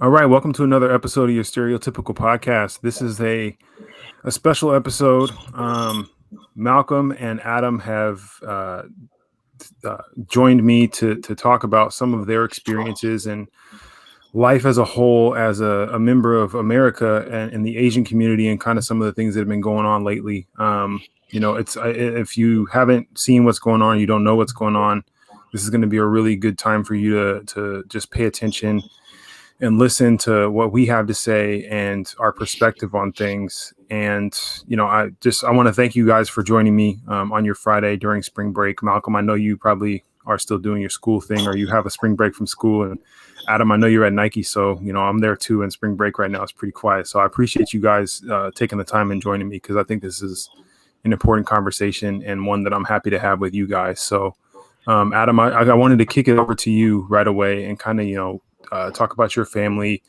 All right, welcome to another episode of your stereotypical podcast. This is a special episode. Malcolm and Adam have joined me to talk about some of their experiences and life as a whole as a member of America and the Asian community, and kind of some of the things that have been going on lately. If you haven't seen what's going on, you don't know what's going on, this is going to be a really good time for you to just pay attention and listen to what we have to say and our perspective on things. And, I want to thank you guys for joining me on your Friday during spring break. Malcolm, I know you probably are still doing your school thing, or you have a spring break from school. And Adam, I know you're at Nike. So, I'm there too. And spring break right now is pretty quiet. So I appreciate you guys taking the time and joining me, because I think this is an important conversation and one that I'm happy to have with you guys. So, Adam, I wanted to kick it over to you right away and kind of, talk about your family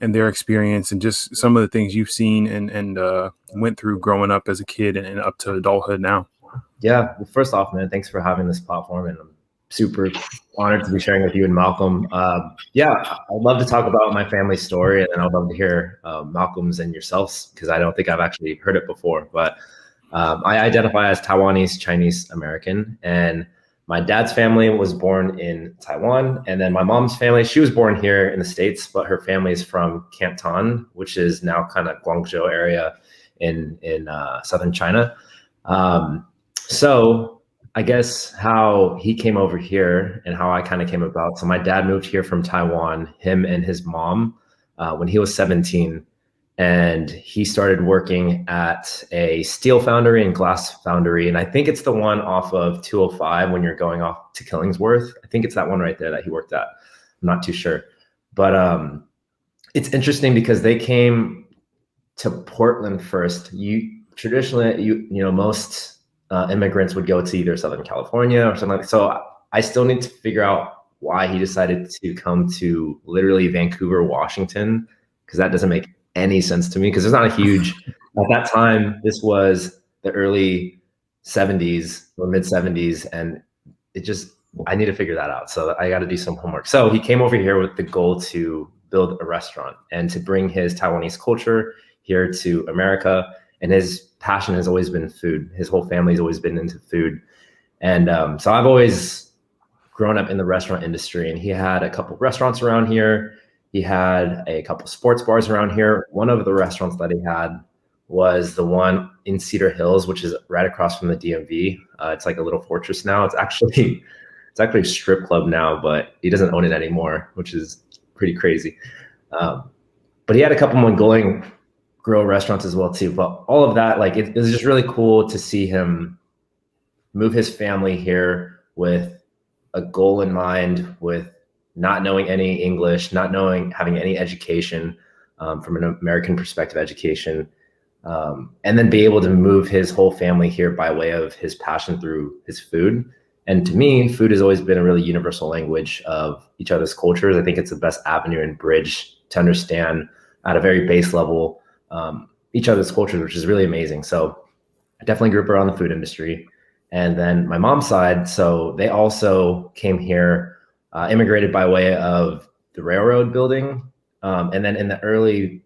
and their experience and just some of the things you've seen and went through growing up as a kid and up to adulthood now. Yeah. Well, first off, man, thanks for having this platform, and I'm super honored to be sharing with you and Malcolm. I'd love to talk about my family story, and then I'd love to hear Malcolm's and yourselves, because I don't think I've actually heard it before. But I identify as Taiwanese Chinese American, and my dad's family was born in Taiwan, and then my mom's family, she was born here in the States, but her family is from Canton, which is now kind of Guangzhou area in southern China. So I guess how he came over here and how I kind of came about. So my dad moved here from Taiwan, him and his mom, when he was 17. And he started working at a steel foundry and glass foundry. And I think it's the one off of 205 when you're going off to Killingsworth. I think it's that one right there that he worked at. I'm not too sure. But it's interesting because they came to Portland first. Traditionally, most immigrants would go to either Southern California or something like that. So I still need to figure out why he decided to come to literally Vancouver, Washington, because that doesn't make any sense to me, because there's not a huge, at that time, this was the early 70s or mid 70s. And I need to figure that out. So I got to do some homework. So he came over here with the goal to build a restaurant and to bring his Taiwanese culture here to America. And his passion has always been food. His whole family's always been into food. And so I've always grown up in the restaurant industry, and he had a couple restaurants around here. He had a couple sports bars around here. One of the restaurants that he had was the one in Cedar Hills, which is right across from the DMV. It's like a little fortress now. It's actually a strip club now, but he doesn't own it anymore, which is pretty crazy. But he had a couple Mongolian grill restaurants as well too. But all of that, like it was just really cool to see him move his family here with a goal in mind, with not knowing any English, having any education from an American perspective, education, and then be able to move his whole family here by way of his passion through his food. And to me, food has always been a really universal language of each other's cultures. I think it's the best avenue and bridge to understand at a very base level each other's cultures, which is really amazing. So I definitely grew up around the food industry. And then my mom's side, so they also came here, immigrated by way of the railroad building. And then in the early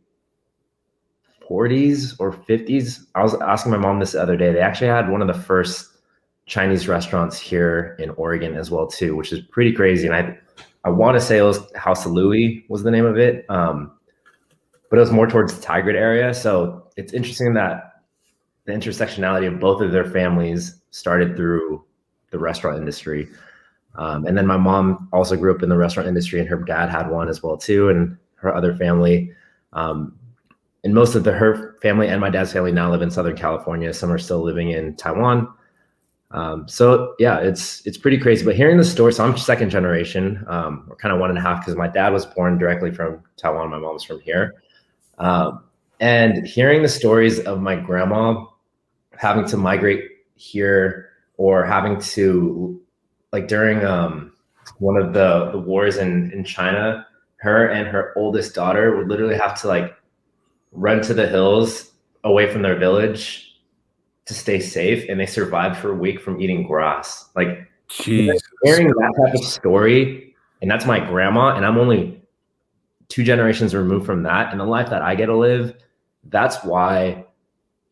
40s or 50s, I was asking my mom this the other day, they actually had one of the first Chinese restaurants here in Oregon as well too, which is pretty crazy. And I want to say it was House of Louis was the name of it. But it was more towards the Tigard area. So it's interesting that the intersectionality of both of their families started through the restaurant industry. And then my mom also grew up in the restaurant industry, and her dad had one as well too, and her other family. And most of her family and my dad's family now live in Southern California. Some are still living in Taiwan. So yeah, it's pretty crazy. But hearing the story, so I'm second generation, or kind of 1.5, because my dad was born directly from Taiwan. My mom's from here. And hearing the stories of my grandma having to migrate here, or having to, like during one of the wars in China, her and her oldest daughter would literally have to like run to the hills away from their village to stay safe, and they survived for a week from eating grass. Like, hearing that type of story, and that's my grandma, and I'm only 2 generations removed from that, and the life that I get to live, that's why,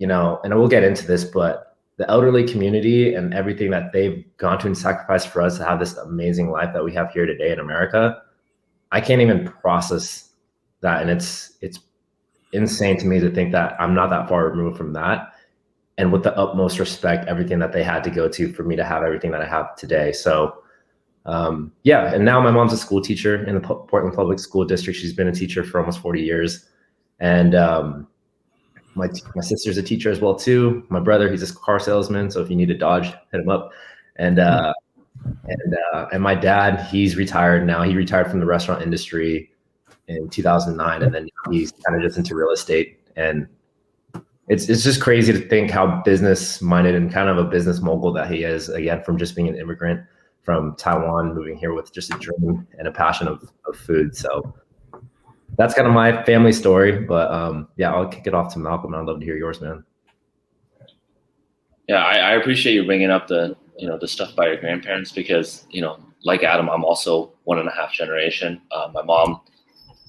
and we'll get into this, but the elderly community and everything that they've gone to and sacrificed for us to have this amazing life that we have here today in America, I can't even process that. And it's insane to me to think that I'm not that far removed from that. And with the utmost respect, everything that they had to go to for me to have everything that I have today. So yeah, and now my mom's a school teacher in the Portland Public School District. She's been a teacher for almost 40 years. And my sister's a teacher as well too. My brother, he's a car salesman. So if you need a Dodge, hit him up. And my dad, he's retired now. He retired from the restaurant industry in 2009. And then he's kind of just into real estate. And it's just crazy to think how business minded and kind of a business mogul that he is, again, from just being an immigrant from Taiwan, moving here with just a dream and a passion of food. So that's kind of my family story. But yeah, I'll kick it off to Malcolm, and I'd love to hear yours, man. Yeah, I appreciate you bringing up the stuff by your grandparents, because, like Adam, I'm also 1.5 generation. My mom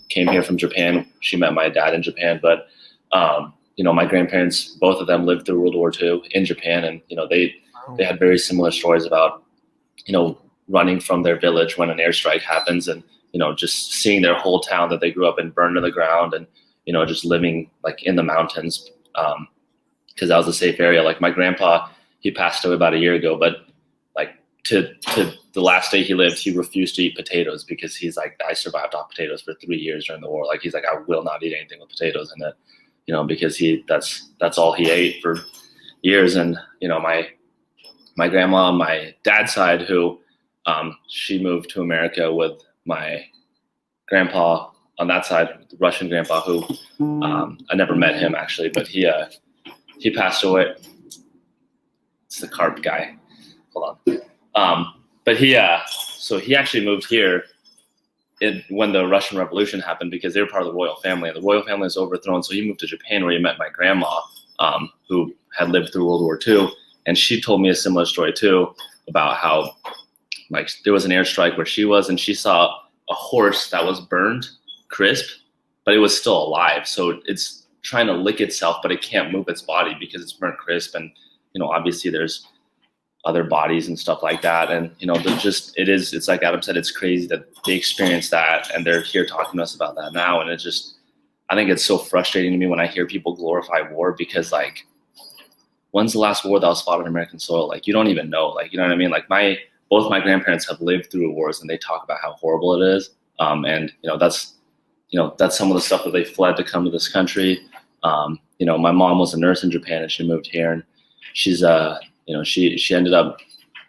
came here from Japan. She met my dad in Japan, but my grandparents, both of them lived through World War II in Japan, and they had very similar stories about running from their village when an airstrike happens, and just seeing their whole town that they grew up in burned to the ground, and just living like in the mountains, because that was a safe area. Like my grandpa, he passed away about a year ago, but like to the last day he lived, he refused to eat potatoes because he's like, I survived off potatoes for 3 years during the war. Like he's like, I will not eat anything with potatoes in it, because that's all he ate for years. And my grandma on my dad's side, who she moved to America with my grandpa on that side, the Russian grandpa, who I never met him actually, but he passed away. It's the carp guy. Hold on. But he actually moved here when the Russian Revolution happened, because they were part of the royal family, and the royal family was overthrown. So he moved to Japan, where he met my grandma, who had lived through World War II. And she told me a similar story too, about how like there was an airstrike where she was, and she saw a horse that was burned crisp, but it was still alive. So it's trying to lick itself, but it can't move its body because it's burnt crisp. And obviously there's other bodies and stuff like that. And it's like Adam said, it's crazy that they experienced that, and they're here talking to us about that now. And I think it's so frustrating to me when I hear people glorify war, because like, when's the last war that was fought on American soil? Like, you don't even know. Like, you know what I mean? Like both my grandparents have lived through wars, and they talk about how horrible it is. And that's some of the stuff that they fled to come to this country. My mom was a nurse in Japan, and she moved here, and she's she ended up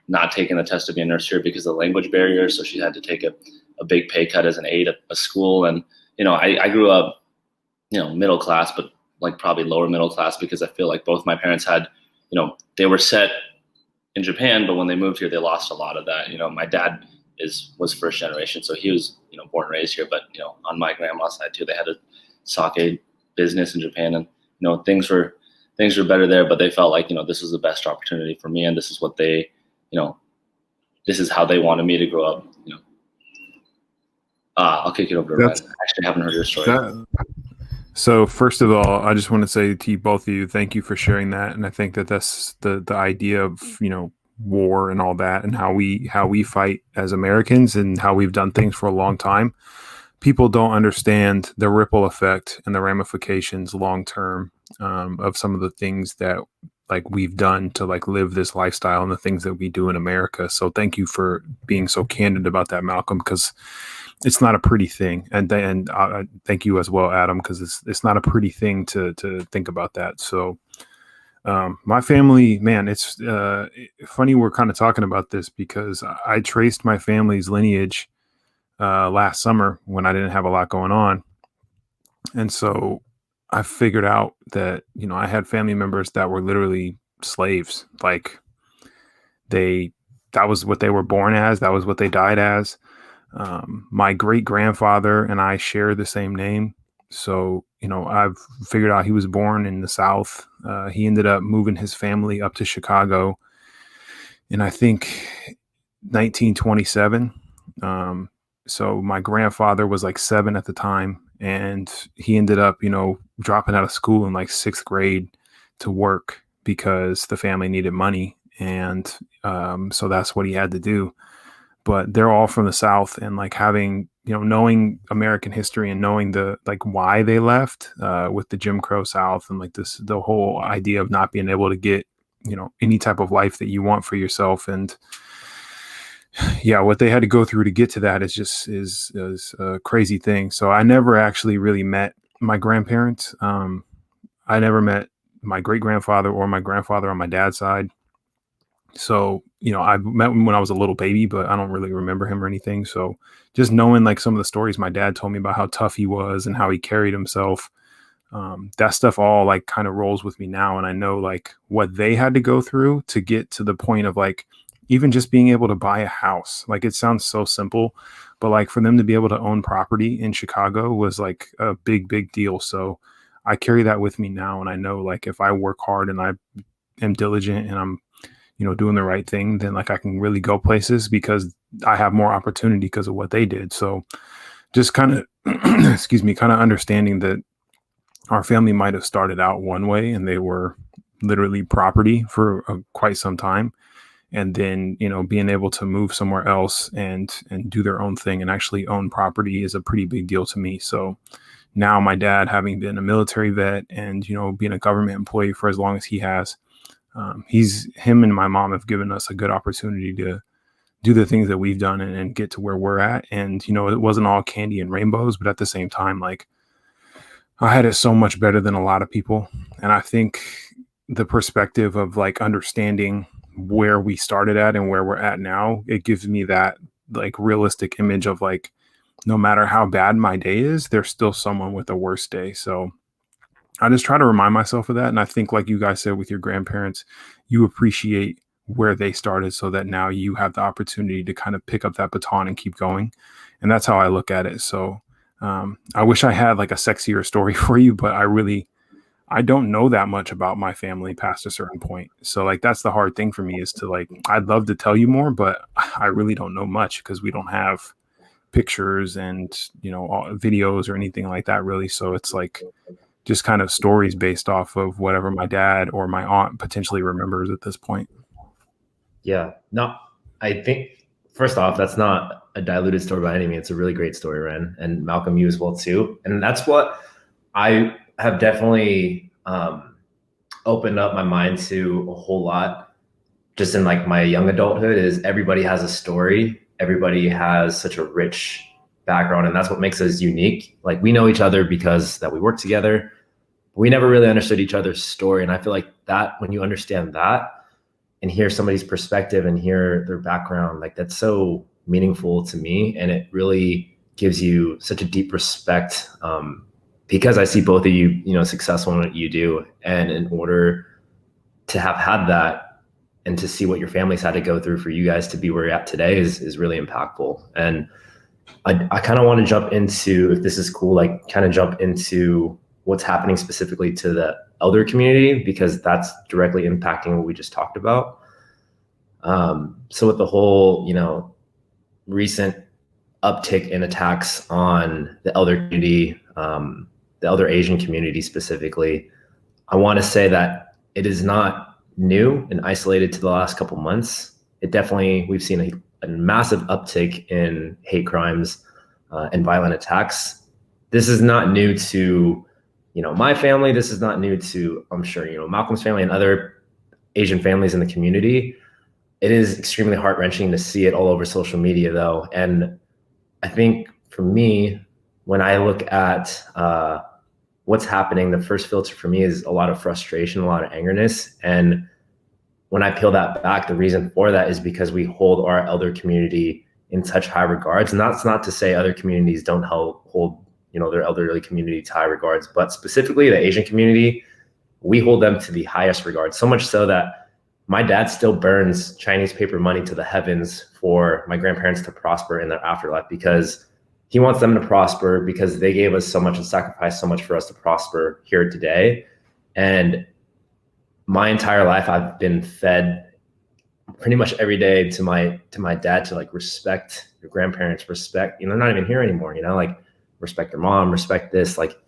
not taking the test to be a nurse here because of the language barrier. So she had to take a big pay cut as an aide at a school. And, I grew up, middle class, but like probably lower middle class, because I feel like both my parents had, they were set in Japan, but when they moved here, they lost a lot of that. My dad was first generation, so he was, born and raised here. But, on my grandma's side too, they had a sake business in Japan, and, things were better there, but they felt like, this was the best opportunity for me. And this is what they, this is how they wanted me to grow up. I'll kick it over to Ryan. I actually haven't heard your story. So first of all, I just want to say to you, both of you, thank you for sharing that. And I think that that's the idea of, war and all that, and how we fight as Americans and how we've done things for a long time. People don't understand the ripple effect and the ramifications long term of some of the things that like we've done to like live this lifestyle and the things that we do in America. So thank you for being so candid about that, Malcolm, because it's not a pretty thing. And thank you as well, Adam, because it's not a pretty thing to think about that. So my family, man, it's funny we're kind of talking about this, because I traced my family's lineage last summer when I didn't have a lot going on. And so I figured out that, I had family members that were literally slaves. Like that was what they were born as. That was what they died as. My great grandfather and I share the same name. So, I've figured out he was born in the South. He ended up moving his family up to Chicago in, I think, 1927. So my grandfather was like 7 at the time, and he ended up, dropping out of school in like 6th grade to work because the family needed money. And so that's what he had to do. But they're all from the South, and like having, knowing American history and knowing the like why they left with the Jim Crow South, and like the whole idea of not being able to get, any type of life that you want for yourself. And yeah, what they had to go through to get to that is a crazy thing. So I never actually really met my grandparents. I never met my great grandfather or my grandfather on my dad's side. So, I met him when I was a little baby, but I don't really remember him or anything. So just knowing like some of the stories my dad told me about how tough he was and how he carried himself, that stuff all like kind of rolls with me now. And I know like what they had to go through to get to the point of like even just being able to buy a house. Like it sounds so simple, but like for them to be able to own property in Chicago was like a big, big deal. So I carry that with me now. And I know like if I work hard and I am diligent and I'm, doing the right thing, then like I can really go places because I have more opportunity because of what they did. So just kind of, excuse me, kind of understanding that our family might have started out one way and they were literally property for quite some time. And then, being able to move somewhere else and do their own thing and actually own property is a pretty big deal to me. So now my dad, having been a military vet and, being a government employee for as long as he has, him and my mom have given us a good opportunity to do the things that we've done and get to where we're at. And, it wasn't all candy and rainbows, but at the same time, like I had it so much better than a lot of people. And I think the perspective of like understanding where we started at and where we're at now, it gives me that like realistic image of like, no matter how bad my day is, there's still someone with a worse day. So I just try to remind myself of that. And I think, like you guys said with your grandparents, you appreciate where they started so that now you have the opportunity to kind of pick up that baton and keep going. And that's how I look at it. So I wish I had like a sexier story for you, but I don't know that much about my family past a certain point. So like, that's the hard thing for me is to like, I'd love to tell you more, but I really don't know much because we don't have pictures and, videos or anything like that really. So it's like, just kind of stories based off of whatever my dad or my aunt potentially remembers at this point. Yeah. No, I think first off, that's not a diluted story by any means. It's a really great story, Ren, and Malcolm, you as well too. And that's what I have definitely opened up my mind to a whole lot just in like my young adulthood is everybody has a story. Everybody has such a rich background, and that's what makes us unique. Like we know each other because that we work together. We never really understood each other's story. And I feel like that when you understand that and hear somebody's perspective and hear their background, like that's so meaningful to me. And it really gives you such a deep respect because I see both of you, successful in what you do. And in order to have had that and to see what your families had to go through for you guys to be where you're at today is really impactful. And I kind of want to jump into, if this is cool, like kind of jump into what's happening specifically to the elder community, because that's directly impacting what we just talked about. So with the whole, recent uptick in attacks on the elder community, the elder Asian community specifically, I want to say that it is not new and isolated to the last couple months. It definitely, we've seen a massive uptick in hate crimes and violent attacks. This is not new to, my family. This is not new to, I'm sure, Malcolm's family and other Asian families in the community. It is extremely heart-wrenching to see it all over social media, though. And I think for me, when I look at what's happening, the first filter for me is a lot of frustration, a lot of angerness. And when I peel that back, the reason for that is because we hold our elder community in such high regards. And that's not to say other communities don't hold their elderly community to high regards, but specifically the Asian community, we hold them to the highest regard. So much so that my dad still burns Chinese paper money to the heavens for my grandparents to prosper in their afterlife, because he wants them to prosper because they gave us so much and sacrificed so much for us to prosper here today. And my entire life, I've been fed pretty much every day to my dad to like respect your grandparents, respect, they're not even here anymore, like respect your mom, respect this. Like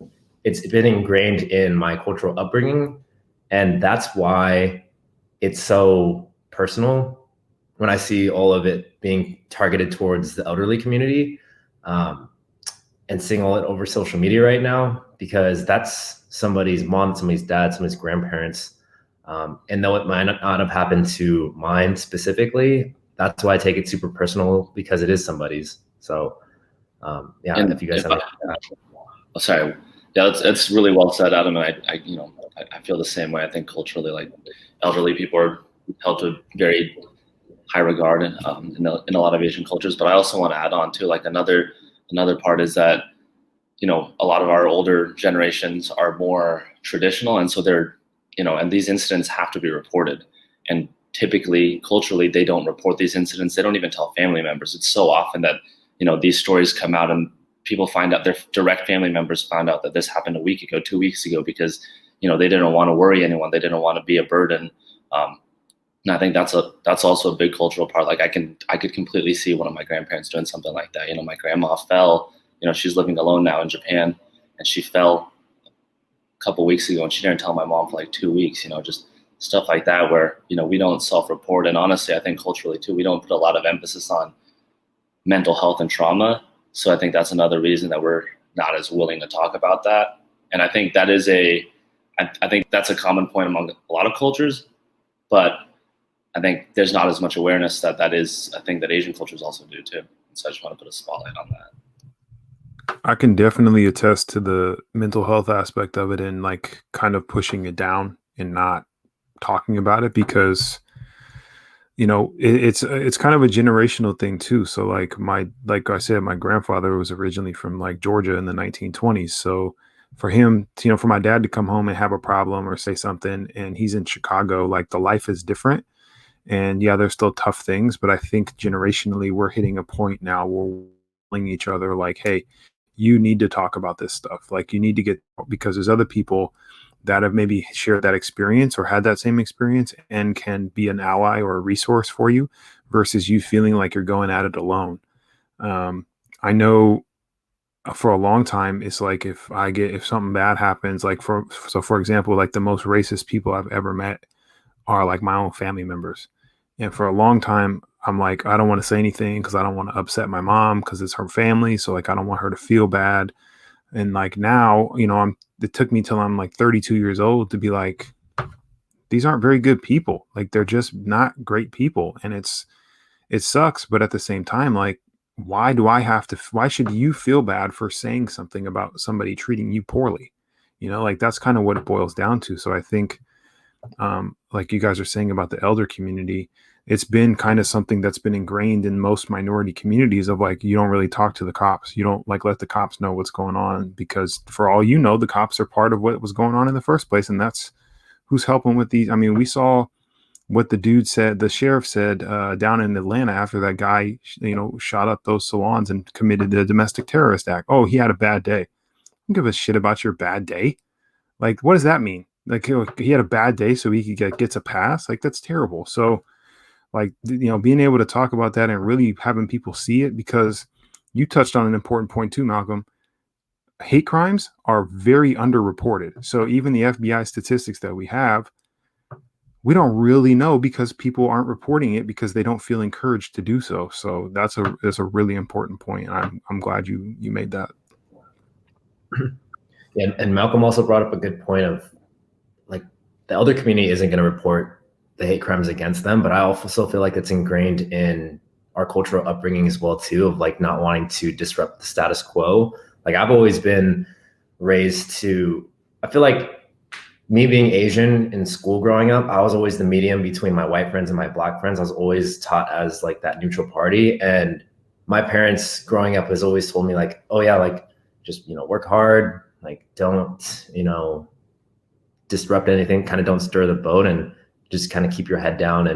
it's been ingrained in my cultural upbringing. And that's why it's so personal when I see all of it being targeted towards the elderly community, and seeing all it over social media right now, because that's somebody's mom, somebody's dad, somebody's grandparents. And though it might not have happened to mine specifically, that's why I take it super personal, because it is somebody's. So yeah, And if you guys have sorry, yeah, it's really well said, Adam. And I feel the same way. I think culturally, like elderly people are held to very high regard in a lot of Asian cultures. But I also want to add on to like another part is that a lot of our older generations are more traditional, and so they're and these incidents have to be reported. And typically, culturally, they don't report these incidents. They don't even tell family members. It's so often that these stories come out and people find out, their direct family members found out that this happened a week ago, 2 weeks ago, because they didn't want to worry anyone. They didn't want to be a burden. And I think that's also a big cultural part. Like I could completely see one of my grandparents doing something like that. My grandma fell. She's living alone now in Japan, and she fell a couple weeks ago, and she didn't tell my mom for like 2 weeks. Just stuff like that where we don't self-report. And honestly, I think culturally too, we don't put a lot of emphasis on mental health and trauma. So I think that's another reason that we're not as willing to talk about that. And I think that is I think that's a common point among a lot of cultures, but I think there's not as much awareness that is, I think that Asian cultures also do too. So I just want to put a spotlight on that. I can definitely attest to the mental health aspect of it, and like kind of pushing it down and not talking about it, because it's kind of a generational thing too. So like I said, my grandfather was originally from like Georgia in the 1920s. So for him, for my dad to come home and have a problem or say something, and he's in Chicago, like the life is different. And yeah, there's still tough things, but I think generationally we're hitting a point now where we're telling each other like, hey, you need to talk about this stuff. Like you need to because there's other people that have maybe shared that experience or had that same experience and can be an ally or a resource for you, versus you feeling like you're going at it alone. I know for a long time, it's like if something bad happens, like for example, like the most racist people I've ever met are like my own family members. And for a long time, I'm like, I don't want to say anything because I don't want to upset my mom because it's her family. So like, I don't want her to feel bad. And like now, it took me till I'm like 32 years old to be like, these aren't very good people. Like they're just not great people. And it sucks. But at the same time, like, why should you feel bad for saying something about somebody treating you poorly? Like that's kind of what it boils down to. So I think, like you guys are saying about the elder community, it's been kind of something that's been ingrained in most minority communities of like, you don't really talk to the cops. You don't like let the cops know what's going on, because for all the cops are part of what was going on in the first place. And that's who's helping with these. I mean, we saw what the sheriff said down in Atlanta after that guy, shot up those salons and committed the domestic terrorist act. Oh, he had a bad day. Don't give a shit about your bad day. Like, what does that mean? Like, he had a bad day so he gets a pass? Like, that's terrible. So like, being able to talk about that and really having people see it, because you touched on an important point too, Malcolm. Hate crimes are very underreported. So even the FBI statistics that we have, we don't really know because people aren't reporting it because they don't feel encouraged to do so. So that's a really important point. I'm glad you made that. Yeah, and Malcolm also brought up a good point of like the elder community isn't going to report the hate crimes against them, but I also feel like it's ingrained in our cultural upbringing as well too, of like not wanting to disrupt the status quo. Like I've always been raised to, I feel like me being Asian in school growing up, I was always the medium between my white friends and my black friends. I was always taught as like that neutral party. And my parents growing up has always told me like, oh yeah, like just, work hard, like don't, disrupt anything, kind of don't stir the boat, and just kind of keep your head down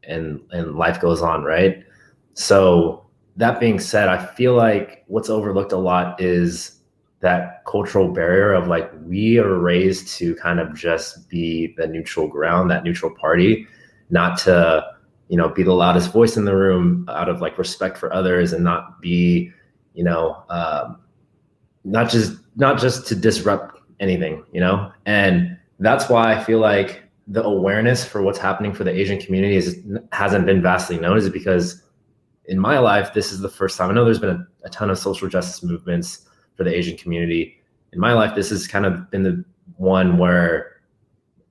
and life goes on, right? So that being said, I feel like what's overlooked a lot is that cultural barrier of like, we are raised to kind of just be the neutral ground, that neutral party, not to be the loudest voice in the room out of like respect for others, and not be, not just to disrupt anything, and that's why I feel like the awareness for what's happening for the Asian community hasn't been vastly known, is because in my life, this is the first time. I know there's been a ton of social justice movements for the Asian community. In my life, this has kind of been the one where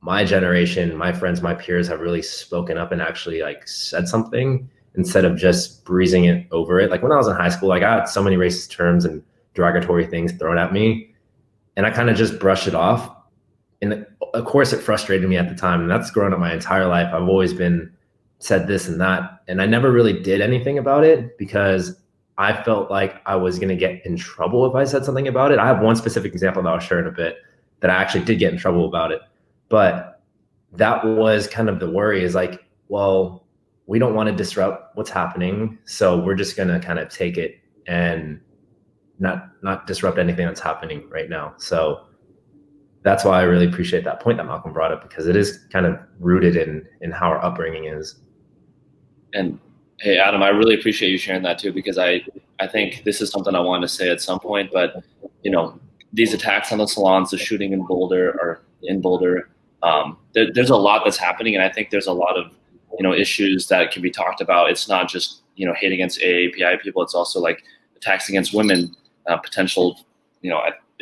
my generation, my friends, my peers have really spoken up and actually like said something instead of just breezing it over it. Like when I was in high school, like I got so many racist terms and derogatory things thrown at me, and I kind of just brushed it off. And of course, it frustrated me at the time. And that's grown up my entire life. I've always been said this and that. And I never really did anything about it because I felt like I was going to get in trouble if I said something about it. I have one specific example that I'll share in a bit that I actually did get in trouble about it. But that was kind of the worry, is like, well, we don't want to disrupt what's happening. So we're just going to kind of take it and not disrupt anything that's happening right now. So that's why I really appreciate that point that Malcolm brought up, because it is kind of rooted in how our upbringing is. And hey, Adam, I really appreciate you sharing that too, because I think this is something I wanted to say at some point, but these attacks on the salons, the shooting in Boulder, there's a lot that's happening. And I think there's a lot of, issues that can be talked about. It's not just, hate against AAPI people. It's also like attacks against women, potential,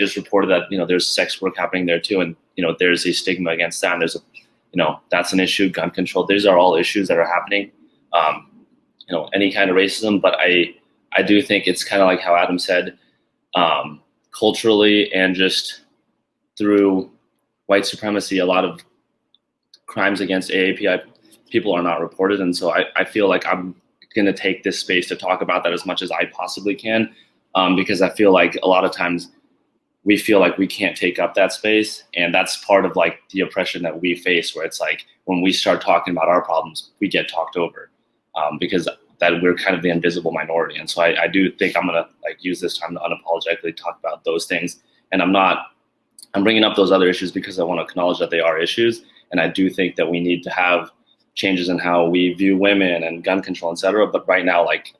it's reported that, there's sex work happening there too. And, there's a stigma against that. And there's that's an issue. Gun control. These are all issues that are happening. Any kind of racism, but I do think it's kind of like how Adam said, culturally and just through white supremacy, a lot of crimes against AAPI people are not reported. And so I feel like I'm going to take this space to talk about that as much as I possibly can, because I feel like a lot of times we feel like we can't take up that space. And that's part of like the oppression that we face, where it's like when we start talking about our problems, we get talked over, because that we're kind of the invisible minority. And so I do think I'm going to like use this time to unapologetically talk about those things. And I'm bringing up those other issues because I want to acknowledge that they are issues. And I do think that we need to have changes in how we view women and gun control, et cetera. But right now, like,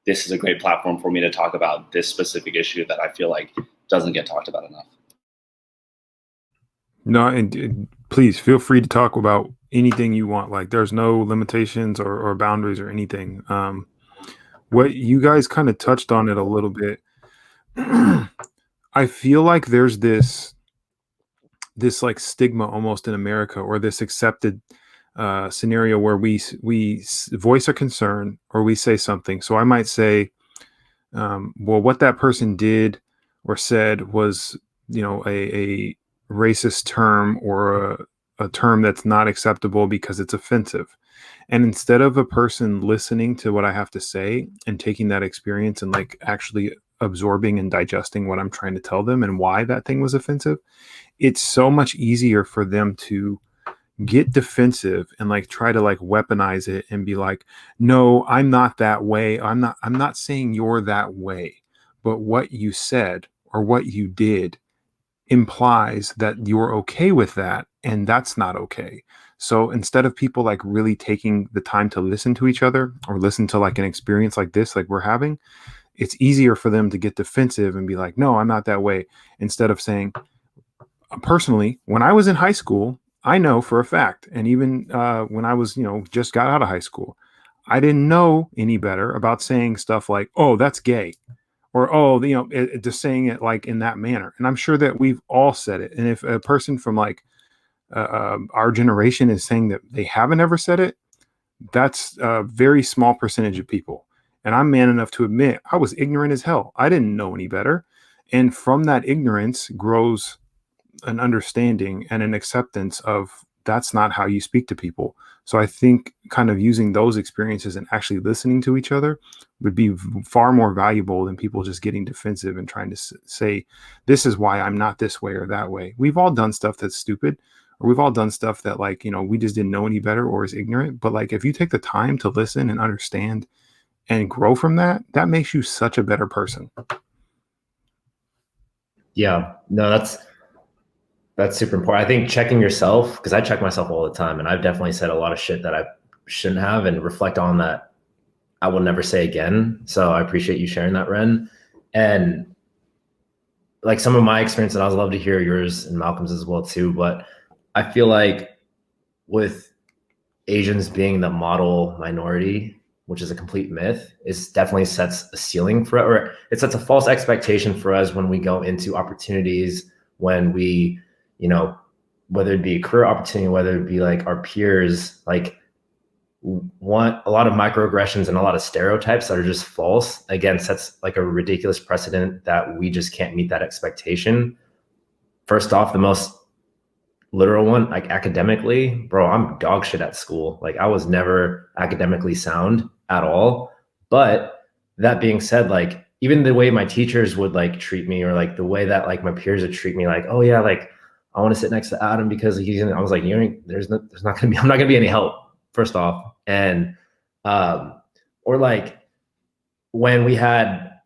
this is a great platform for me to talk about this specific issue that I feel like doesn't get talked about enough. No, and please feel free to talk about anything you want. Like, there's no limitations or boundaries or anything. What you guys kind of touched on it a little bit. I feel like there's this like stigma almost in America, or this accepted scenario where we voice a concern or we say something. So I might say, well, what that person did or said was, a racist term or a term that's not acceptable because it's offensive. And instead of a person listening to what I have to say and taking that experience and like actually absorbing and digesting what I'm trying to tell them and why that thing was offensive, it's so much easier for them to get defensive and like try to like weaponize it and be like, no, I'm not that way. I'm not saying you're that way, but what you said or what you did implies that you're okay with that, and that's not okay. So instead of people like really taking the time to listen to each other or listen to like an experience like this, like we're having, it's easier for them to get defensive and be like, no, I'm not that way. Instead of saying, personally, when I was in high school, I know for a fact, and even when I was, just got out of high school, I didn't know any better about saying stuff like, oh, that's gay. Or, oh, just saying it like in that manner. And I'm sure that we've all said it. And if a person from like our generation is saying that they haven't ever said it, that's a very small percentage of people. And I'm man enough to admit I was ignorant as hell. I didn't know any better. And from that ignorance grows an understanding and an acceptance of that's not how you speak to people. So I think kind of using those experiences and actually listening to each other would be far more valuable than people just getting defensive and trying to say, this is why I'm not this way or that way. We've all done stuff that's stupid, or we've all done stuff that like, we just didn't know any better or is ignorant. But like, if you take the time to listen and understand and grow from that, that makes you such a better person. Yeah, no, that's super important. I think checking yourself, because I check myself all the time, and I've definitely said a lot of shit that I shouldn't have, and reflect on that I will never say again. So I appreciate you sharing that, Ren. And like some of my experience, and I'd love to hear yours and Malcolm's as well too, but I feel like with Asians being the model minority, which is a complete myth, it definitely sets a ceiling for it, or it sets a false expectation for us when we go into opportunities, when we, you know, whether it be a career opportunity, whether it be like our peers, like want a lot of microaggressions and a lot of stereotypes that are just false. Again, sets like a ridiculous precedent that we just can't meet that expectation. First off, the most literal one, like academically, bro, I'm dog shit at school. Like I was never academically sound at all. But that being said, like even the way my teachers would like treat me, or like the way that like my peers would treat me, like, oh yeah, like I want to sit next to Adam because he's in, I was like, there's not gonna be, I'm not gonna be any help, first off. And or like when we had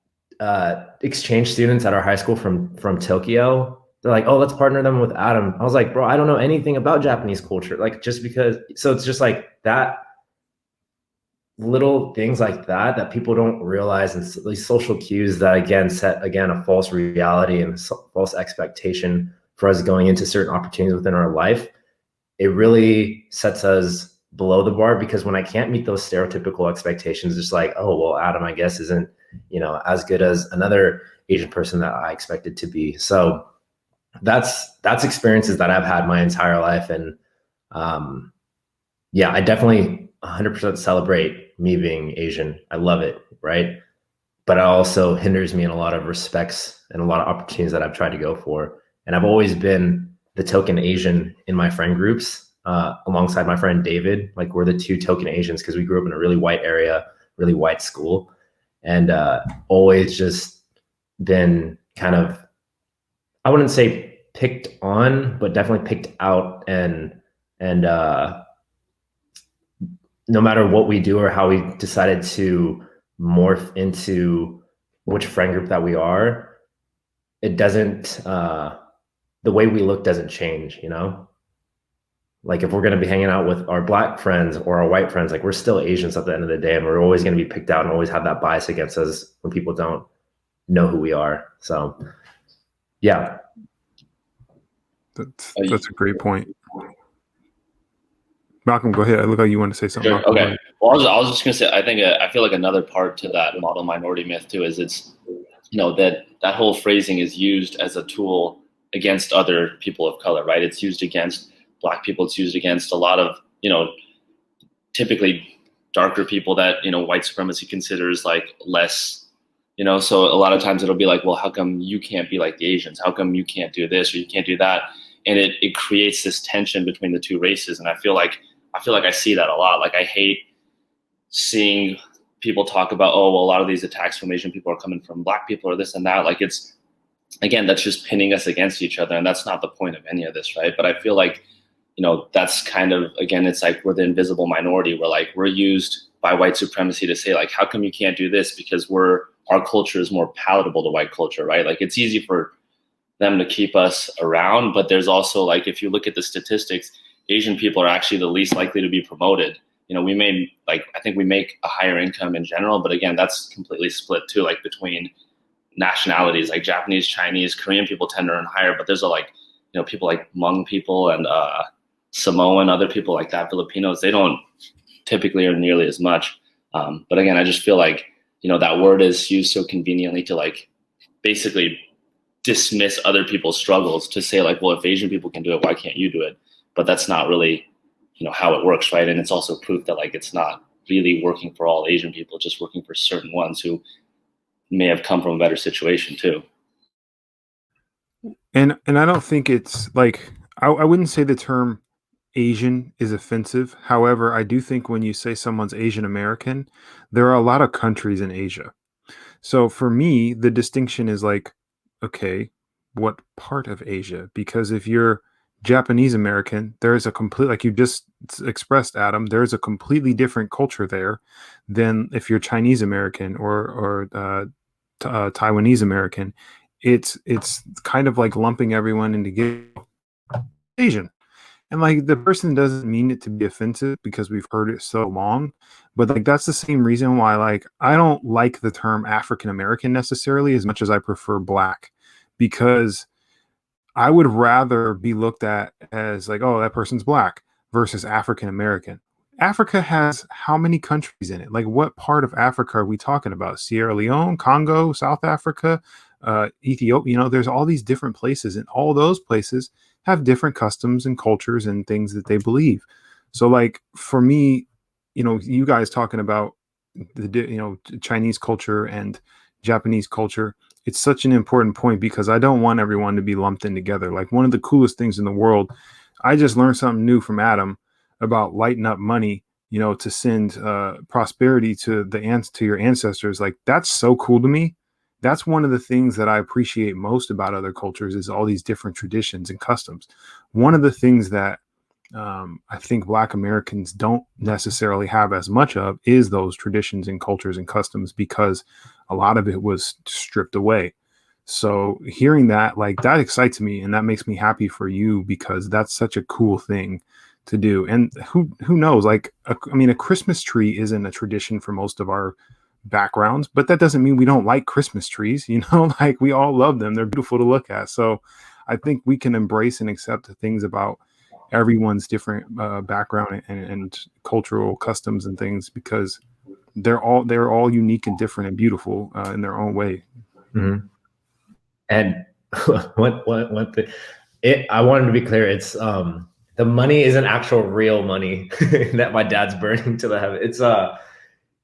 exchange students at our high school from Tokyo, they're like, oh, let's partner them with Adam. I was like, bro, I don't know anything about Japanese culture. Like just because, so it's just like that, little things like that people don't realize, and these social cues that again set again a false reality and false expectation for us going into certain opportunities within our life. It really sets us below the bar, because when I can't meet those stereotypical expectations, it's like, oh, well, Adam, I guess isn't, as good as another Asian person that I expected to be. So that's experiences that I've had my entire life. And yeah, I definitely 100% celebrate me being Asian. I love it, right? But it also hinders me in a lot of respects and a lot of opportunities that I've tried to go for. And I've always been the token Asian in my friend groups, alongside my friend David. Like we're the two token Asians because we grew up in a really white area, really white school, and always just been kind of, I wouldn't say picked on, but definitely picked out. And no matter what we do or how we decided to morph into which friend group that we are, it doesn't, the way we look doesn't change, Like if we're going to be hanging out with our Black friends or our white friends, like we're still Asians at the end of the day, and we're always going to be picked out and always have that bias against us when people don't know who we are. So yeah. That's a great point. Malcolm, go ahead. I look like you want to say something. Sure. Okay. Well, I was just going to say, I feel like another part to that model minority myth too is it's, that whole phrasing is used as a tool against other people of color, right? It's used against Black people. It's used against a lot of, typically darker people that, white supremacy considers like less, so a lot of times it'll be like, well, how come you can't be like the Asians? How come you can't do this or you can't do that? And it creates this tension between the two races. And I feel like I see that a lot. Like I hate seeing people talk about, oh, well, a lot of these attacks from Asian people are coming from Black people or this and that. Like it's, again, that's just pinning us against each other. And that's not the point of any of this, right? But I feel like, that's kind of, again, it's like we're the invisible minority. We're used by white supremacy to say like, how come you can't do this? Because our culture is more palatable to white culture, right? Like it's easy for them to keep us around, but there's also like, if you look at the statistics, Asian people are actually the least likely to be promoted. We may I think we make a higher income in general, but again, that's completely split too, like between nationalities, like Japanese, Chinese, Korean people tend to earn higher, but there's people like Hmong people and Samoan, other people like that, Filipinos, they don't typically earn nearly as much. But again, I just feel like, that word is used so conveniently to like basically dismiss other people's struggles, to say like, well, if Asian people can do it, why can't you do it? But that's not really, how it works, right? And it's also proof that like it's not really working for all Asian people, just working for certain ones who may have come from a better situation too. And I don't think it's like, I wouldn't say the term Asian is offensive. However, I do think when you say someone's Asian American, there are a lot of countries in Asia. So for me, the distinction is like, okay, what part of Asia? Because if you're Japanese American, there's a complete, like you just expressed, Adam, there's a completely different culture there than if you're Chinese American or Taiwanese American. It's kind of like lumping everyone into Asian. And like the person doesn't mean it to be offensive because we've heard it so long, but like that's the same reason why like I don't like the term African American necessarily as much as I prefer black, because I would rather be looked at as like, oh, that person's black versus African American. Africa has how many countries in it? Like, what part of Africa are we talking about? Sierra Leone, Congo, South Africa, Ethiopia. You know, there's all these different places, and all those places have different customs and cultures and things that they believe. So, like for me, you know, you guys talking about Chinese culture and Japanese culture, it's such an important point because I don't want everyone to be lumped in together. Like one of the coolest things in the world, I just learned something new from Adam about lighting up money, you know, to send prosperity to to your ancestors. Like that's so cool to me. That's one of the things that I appreciate most about other cultures is all these different traditions and customs. One of the things that I think Black Americans don't necessarily have as much of is those traditions and cultures and customs because a lot of it was stripped away. So hearing that, like that excites me and that makes me happy for you because that's such a cool thing to do. And who knows? Like, I mean, a Christmas tree isn't a tradition for most of our backgrounds, but that doesn't mean we don't like Christmas trees. You know, like we all love them. They're beautiful to look at. So I think we can embrace and accept the things about everyone's different background and cultural customs and things because they're all unique and different and beautiful in their own way. Mm-hmm. And I wanted to be clear. It's the money isn't actual real money that my dad's burning to the heaven.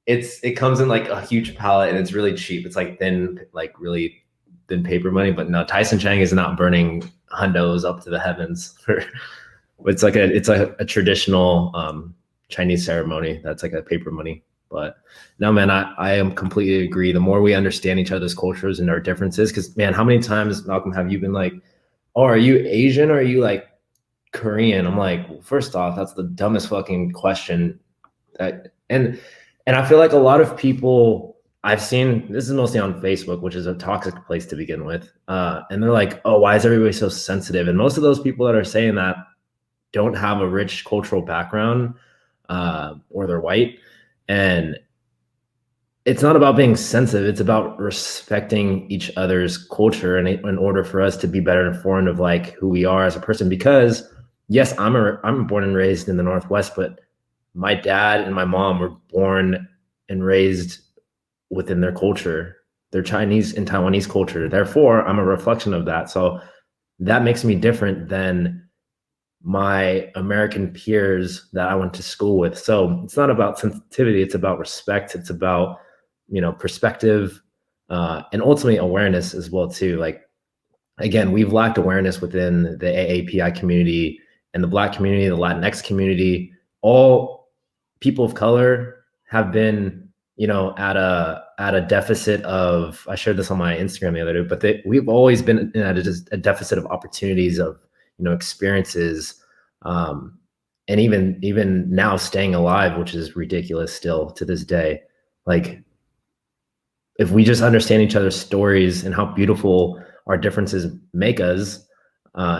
It comes in like a huge pallet and it's really cheap. It's like thin, like really thin paper money. But no, Tyson Chang is not burning hundos up to the heavens. It's like a traditional Chinese ceremony. That's like a paper money. But no, man, I am completely agree. The more we understand each other's cultures and our differences, because man, how many times, Malcolm, have you been like, oh, are you Asian or are you like Korean? I'm like, well, first off, that's the dumbest fucking question. And I feel like a lot of people I've seen, this is mostly on Facebook, which is a toxic place to begin with. And they're like, oh, why is everybody so sensitive? And most of those people that are saying that don't have a rich cultural background or they're white. And it's not about being sensitive. It's about respecting each other's culture and in order for us to be better informed of like who we are as a person. Because yes, I'm born and raised in the Northwest, but my dad and my mom were born and raised within their culture, their Chinese and Taiwanese culture. Therefore, I'm a reflection of that. So that makes me different than my American peers that I went to school with. So it's not about sensitivity. It's about respect. It's about, perspective and ultimately awareness as well too. Like, again, we've lacked awareness within the AAPI community and the Black community, the Latinx community. All people of color have been, at a deficit of, I shared this on my Instagram the other day, but we've always been at a deficit of opportunities of, experiences, and even now staying alive, which is ridiculous still to this day. Like, if we just understand each other's stories and how beautiful our differences make us,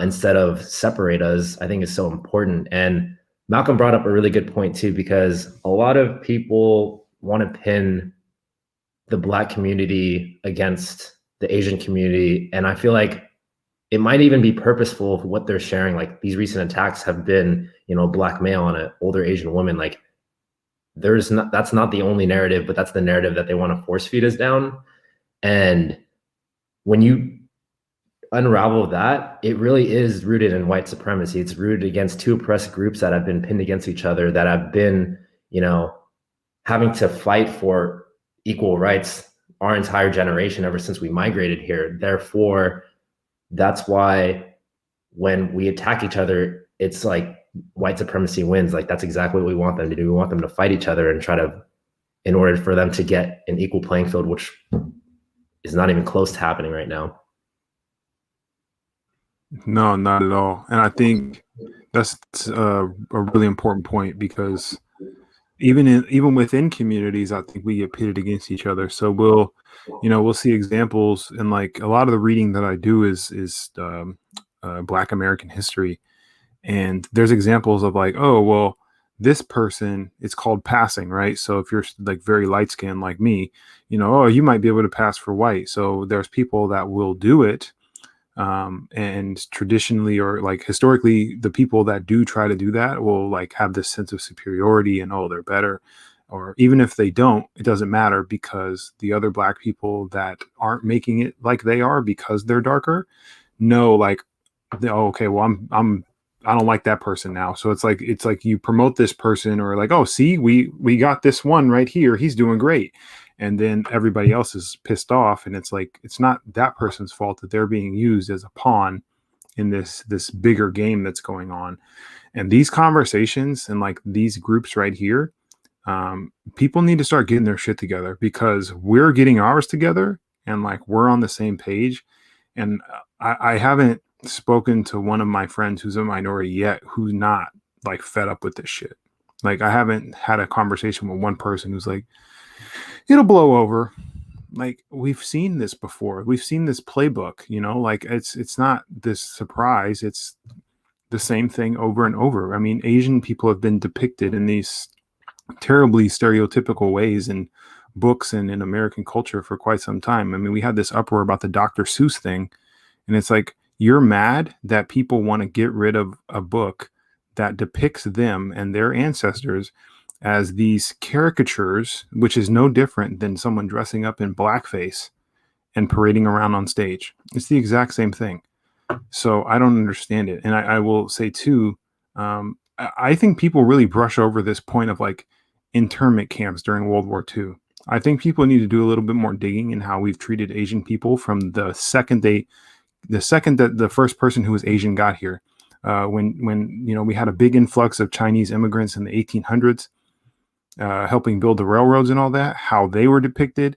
instead of separate us, I think is so important. And Malcolm brought up a really good point too, because a lot of people want to pin the Black community against the Asian community. And I feel like it might even be purposeful of what they're sharing. Like these recent attacks have been, Black male on an older Asian woman. Like that's not the only narrative, but that's the narrative that they want to force feed us down. And when you unravel that, it really is rooted in white supremacy. It's rooted against two oppressed groups that have been pinned against each other, that have been, having to fight for equal rights our entire generation ever since we migrated here. Therefore, that's why when we attack each other, it's like white supremacy wins. Like that's exactly what we want them to do. We want them to fight each other and in order for them to get an equal playing field, which is not even close to happening right now. No, not at all. And I think that's a really important point because even within communities, I think we get pitted against each other. So we'll see examples, and like a lot of the reading that I do is Black American history, And there's examples of like, oh, well, this person, it's called passing, right? So if you're like very light skinned like me, oh, you might be able to pass for white. So there's people that will do it. And traditionally or like historically, the people that do try to do that will like have this sense of superiority and, oh, they're better. Or even if they don't, it doesn't matter because the other black people that aren't making it like they are because they're darker know like, oh, okay, well, I don't like that person now. So it's like you promote this person or like, oh, see, we got this one right here. He's doing great. And then everybody else is pissed off. And it's like, it's not that person's fault that they're being used as a pawn in this bigger game that's going on. And these conversations and like these groups right here, people need to start getting their shit together because we're getting ours together and like we're on the same page. And I haven't spoken to one of my friends who's a minority yet who's not like fed up with this shit. Like I haven't had a conversation with one person who's like, it'll blow over. Like we've seen this before. We've seen this playbook, like it's not this surprise. It's the same thing over and over. I mean, Asian people have been depicted in these terribly stereotypical ways in books and in American culture for quite some time. I mean, we had this uproar about the Dr. Seuss thing, and it's like, you're mad that people want to get rid of a book that depicts them and their ancestors as these caricatures, which is no different than someone dressing up in blackface and parading around on stage. It's the exact same thing. So I don't understand it. And I will say too, I think people really brush over this point of like internment camps during World War II. I think people need to do a little bit more digging in how we've treated Asian people from the second that the first person who was Asian got here. When we had a big influx of Chinese immigrants in the 1800s, helping build the railroads and all that, how they were depicted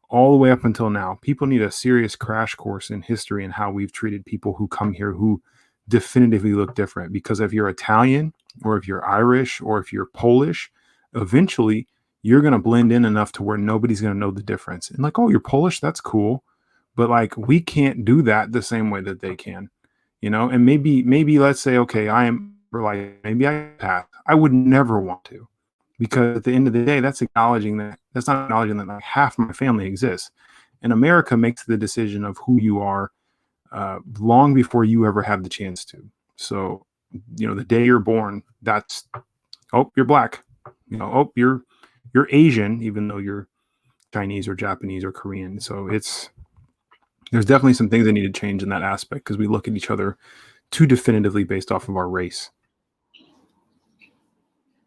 all the way up until now. People need a serious crash course in history and how we've treated people who come here who definitively look different. Because if you're Italian or if you're Irish or if you're Polish, eventually you're going to blend in enough to where nobody's going to know the difference. And like, oh, you're Polish, that's cool. But like, we can't do that the same way that they can, and maybe let's say, okay, I am like, maybe I pass. I would never want to, because at the end of the day, that's not acknowledging that like half my family exists. And America makes the decision of who you are long before you ever have the chance to. So, the day you're born, that's, oh, you're black, oh, you're Asian, even though you're Chinese or Japanese or Korean. So there's definitely some things that need to change in that aspect because we look at each other too definitively based off of our race.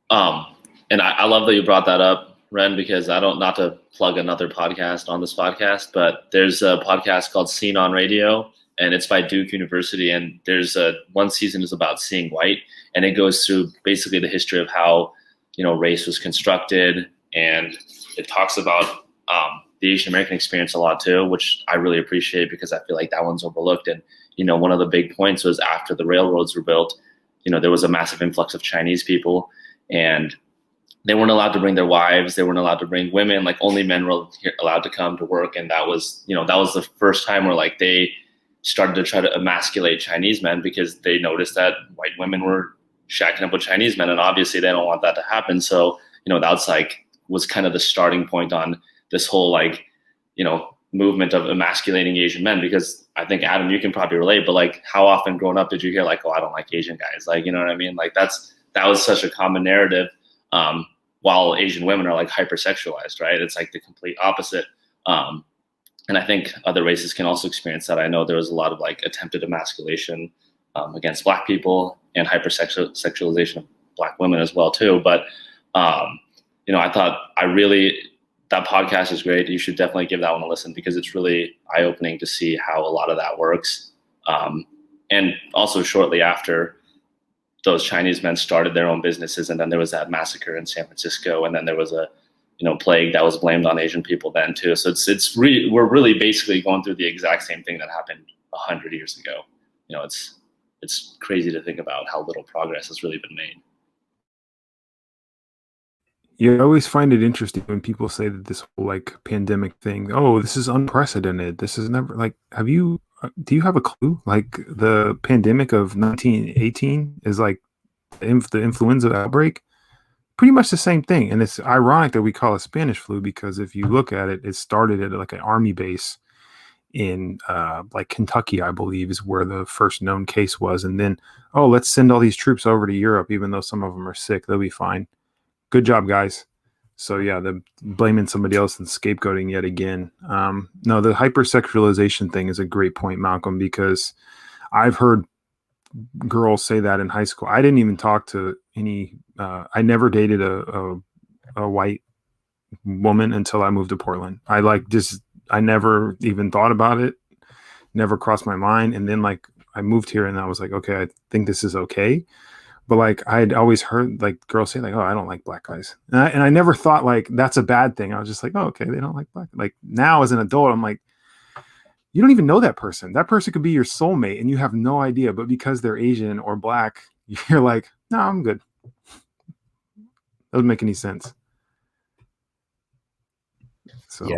And I love that you brought that up, Ren, because not to plug another podcast on this podcast, but there's a podcast called Scene on Radio, and it's by Duke University. And there's one season is about seeing white, and it goes through basically the history of how, race was constructed. And it talks about the Asian American experience a lot too, which I really appreciate because I feel like that one's overlooked. And, one of the big points was after the railroads were built, there was a massive influx of Chinese people, and they weren't allowed to bring their wives. They weren't allowed to bring women. Like only men were allowed to come to work. And that was, that was the first time where like they started to try to emasculate Chinese men because they noticed that white women were shacking up with Chinese men. And obviously they don't want that to happen. So, that's like, was kind of the starting point on this whole like, movement of emasculating Asian men. Because I think, Adam, you can probably relate, but like how often growing up did you hear like, oh, I don't like Asian guys? Like, you know what I mean? Like that was such a common narrative. While Asian women are like hypersexualized, right? It's like the complete opposite. And I think other races can also experience that. I know there was a lot of like attempted emasculation against Black people and hypersexualization of Black women as well too. But I thought that podcast is great. You should definitely give that one a listen because it's really eye-opening to see how a lot of that works. And also shortly after, those Chinese men started their own businesses, and then there was that massacre in San Francisco, and then there was a plague that was blamed on Asian people then too. So we're really basically going through the exact same thing that happened 100 years ago. It's crazy to think about how little progress has really been made. Yeah, I always find it interesting when people say that this whole like pandemic thing, oh, this is unprecedented. This is never like, have you Do you have a clue? Like the pandemic of 1918 is like the influenza outbreak, pretty much the same thing. And it's ironic that we call it Spanish flu because if you look at it, it started at like an army base in like Kentucky, I believe, is where the first known case was. And then, oh, let's send all these troops over to Europe, even though some of them are sick. They'll be fine. Good job, guys. So yeah, the blaming somebody else and scapegoating yet again. No, the hypersexualization thing is a great point, Malcolm, because I've heard girls say that in high school. I didn't even talk to any. I never dated a white woman until I moved to Portland. I never even thought about it. Never crossed my mind. And then like I moved here and I was like, okay, I think this is okay. But like I had always heard like girls say like, oh, I don't like black guys. And I never thought like that's a bad thing. I was just like, oh, okay, they don't like black. Like now as an adult, I'm like, you don't even know that person. That person could be your soulmate and you have no idea. But because they're Asian or black, you're like, no, I'm good. Doesn't make any sense. So yeah,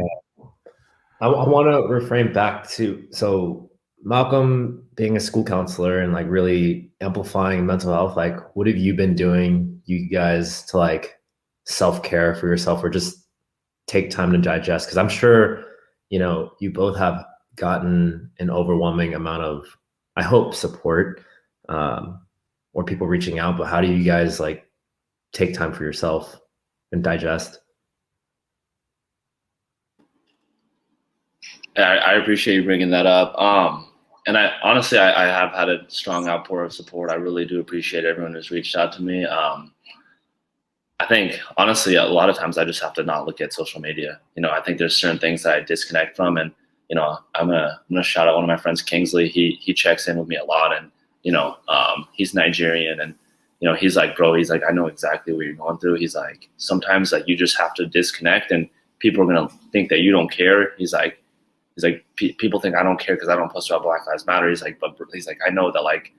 I want to reframe back to, so Malcolm being a school counselor and like really amplifying mental health, like what have you been doing, you guys, to like self-care for yourself or just take time to digest? Because I'm sure, you know, you both have gotten an overwhelming amount of, I hope, support or people reaching out, but how do you guys like take time for yourself and digest? I appreciate you bringing that up. And I honestly, I have had a strong outpour of support. I really do appreciate everyone who's reached out to me. I think honestly, a lot of times I just have to not look at social media. You know, I think there's certain things that I disconnect from, and you know, I'm gonna shout out one of my friends, Kingsley. He checks in with me a lot, and you know, he's Nigerian, and you know, he's like, bro, he's like, I know exactly what you're going through. He's like, sometimes like you just have to disconnect, and people are gonna think that you don't care. He's like, people think I don't care because I don't post about Black Lives Matter. He's like, but he's like, I know that like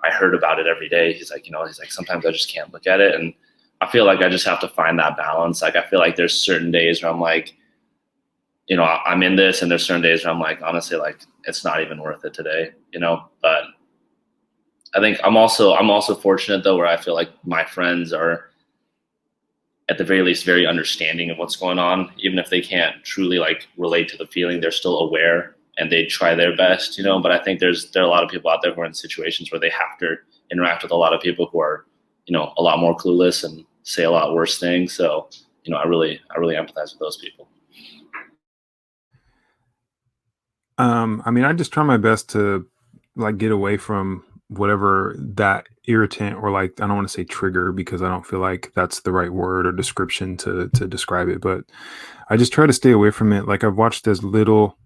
I heard about it every day. He's like, you know, he's like, sometimes I just can't look at it, and I feel like I just have to find that balance. Like I feel like there's certain days where I'm like, you know, I'm in this, and there's certain days where I'm like, honestly, like it's not even worth it today, you know. But I think I'm also fortunate though, where I feel like my friends are at the very least very understanding of what's going on, even if they can't truly like relate to the feeling. They're still aware and they try their best, you know. But I think there are a lot of people out there who are in situations where they have to interact with a lot of people who are, you know, a lot more clueless and say a lot worse things. So, you know, I really empathize with those people. I mean, I just try my best to like get away from whatever that irritant or like I don't want to say trigger because I don't feel like that's the right word or description to describe it, but I just try to stay away from it. Like I've watched as little